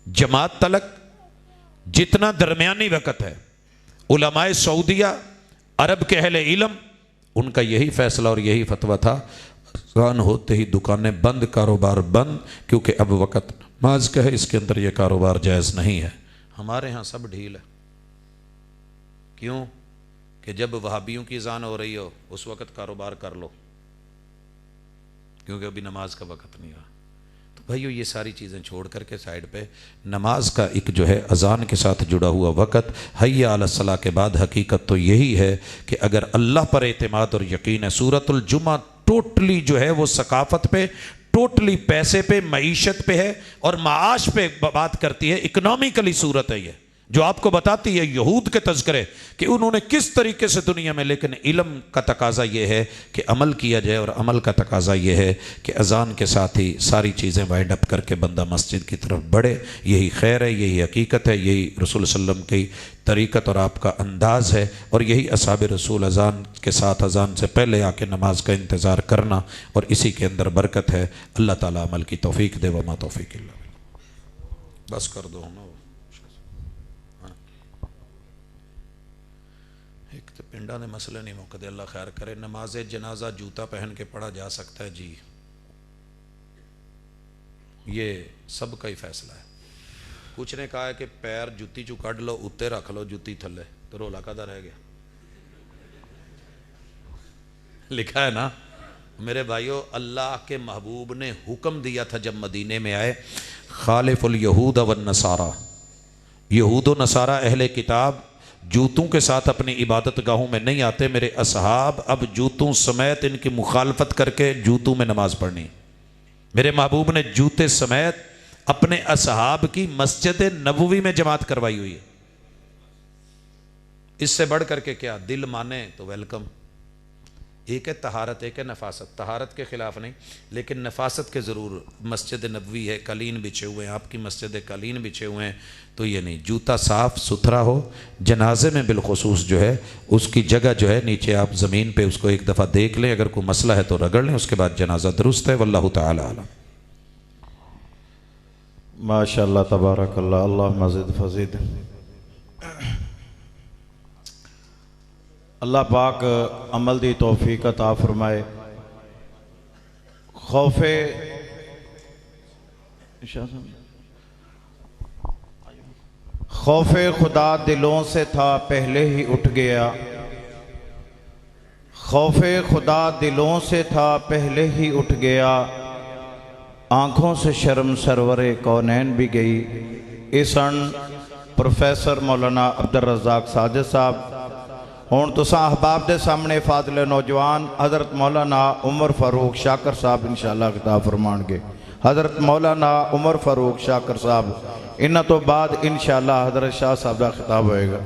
جماعت تلک جتنا درمیانی وقت ہے، علماء سعودیہ عرب کے اہل علم ان کا یہی فیصلہ اور یہی فتویٰ تھا، اذان ہوتے ہی دکانیں بند، کاروبار بند، کیونکہ اب وقت نماز کا ہے، اس کے اندر یہ کاروبار جائز نہیں ہے. ہمارے ہاں سب ڈھیل ہے. کیوں؟ کہ جب وہابیوں کی اذان ہو رہی ہو اس وقت کاروبار کر لو، کیونکہ ابھی نماز کا وقت نہیں رہا. تو بھائیو یہ ساری چیزیں چھوڑ کر کے سائیڈ پہ، نماز کا ایک جو ہے اذان کے ساتھ جڑا ہوا وقت، حی علی الصلاۃ کے بعد حقیقت تو یہی ہے کہ اگر اللہ پر اعتماد اور یقین ہے، سورۃ الجمعہ ٹوٹلی جو ہے وہ ثقافت پہ، ٹوٹلی پیسے پہ، معیشت پہ ہے اور معاش پہ بات کرتی ہے. اکنامکلی صورت ہے یہ جو آپ کو بتاتی ہے یہود کے تذکرے کہ انہوں نے کس طریقے سے دنیا میں، لیکن علم کا تقاضا یہ ہے کہ عمل کیا جائے، اور عمل کا تقاضا یہ ہے کہ اذان کے ساتھ ہی ساری چیزیں وائنڈ اپ کر کے بندہ مسجد کی طرف بڑھے. یہی خیر ہے، یہی حقیقت ہے، یہی رسول صلی اللہ علیہ وسلم کی طریقت اور آپ کا انداز ہے، اور یہی اصحاب رسول اذان کے ساتھ اذان سے پہلے آ کے نماز کا انتظار کرنا، اور اسی کے اندر برکت ہے. اللہ تعالیٰ عمل کی توفیق دے. وما توفیق الا باللہ. بس کر دو نا، ایک تو پنڈا نے مسئلے نہیں مکدے، اللہ خیر کرے. نماز جنازہ جوتا پہن کے پڑھا جا سکتا ہے؟ جی یہ سب کا ہی فیصلہ ہے. کچھ نے کہا ہے کہ پیر جوتی چو کڈ لو، اتے رکھ لو جوتی تھلے، تو رولا کدا رہ گیا؟ لکھا ہے نا میرے بھائیو. اللہ کے محبوب نے حکم دیا تھا جب مدینے میں آئے، خالف الیہود والنصارى، یہود و نصارہ اہل کتاب جوتوں کے ساتھ اپنی عبادت گاہوں میں نہیں آتے. میرے اصحاب اب جوتوں سمیت ان کی مخالفت کر کے جوتوں میں نماز پڑھنی. میرے محبوب نے جوتے سمیت اپنے اصحاب کی مسجد نبوی میں جماعت کروائی ہوئی ہے. اس سے بڑھ کر کے کیا؟ دل مانے تو ویلکم. ایک ہے طہارت، ایک ہے نفاست. طہارت کے خلاف نہیں، لیکن نفاست کے ضرور. مسجد نبوی ہے، قالین بچھے ہوئے ہیں، آپ کی مسجد قالین بچھے ہوئے ہیں، تو یہ نہیں. جوتا صاف ستھرا ہو. جنازے میں بالخصوص جو ہے اس کی جگہ جو ہے نیچے آپ زمین پہ اس کو ایک دفعہ دیکھ لیں، اگر کوئی مسئلہ ہے تو رگڑ لیں، اس کے بعد جنازہ درست ہے. واللہ تعالی اعلم. ماشاء اللہ تبارک اللہ. اللہم زد فزد. اللہ پاک عمل دی توفیق عطا فرمائے. خوف خوف خدا دلوں سے تھا پہلے ہی اٹھ گیا، خوف خدا دلوں سے تھا پہلے ہی اٹھ گیا، آنکھوں سے شرم سرور کونین بھی گئی۔ اسن پروفیسر مولانا عبدالرزاق ساجد صاحب ہون تساں احباب دے سامنے فاضل نوجوان حضرت مولانا عمر فاروق شاکر صاحب انشاءاللہ خطاب فرمان گے۔ حضرت مولانا عمر فاروق شاکر صاحب انہاں تو بعد انشاءاللہ حضرت شاہ صاحب دا خطاب ہوئے گا۔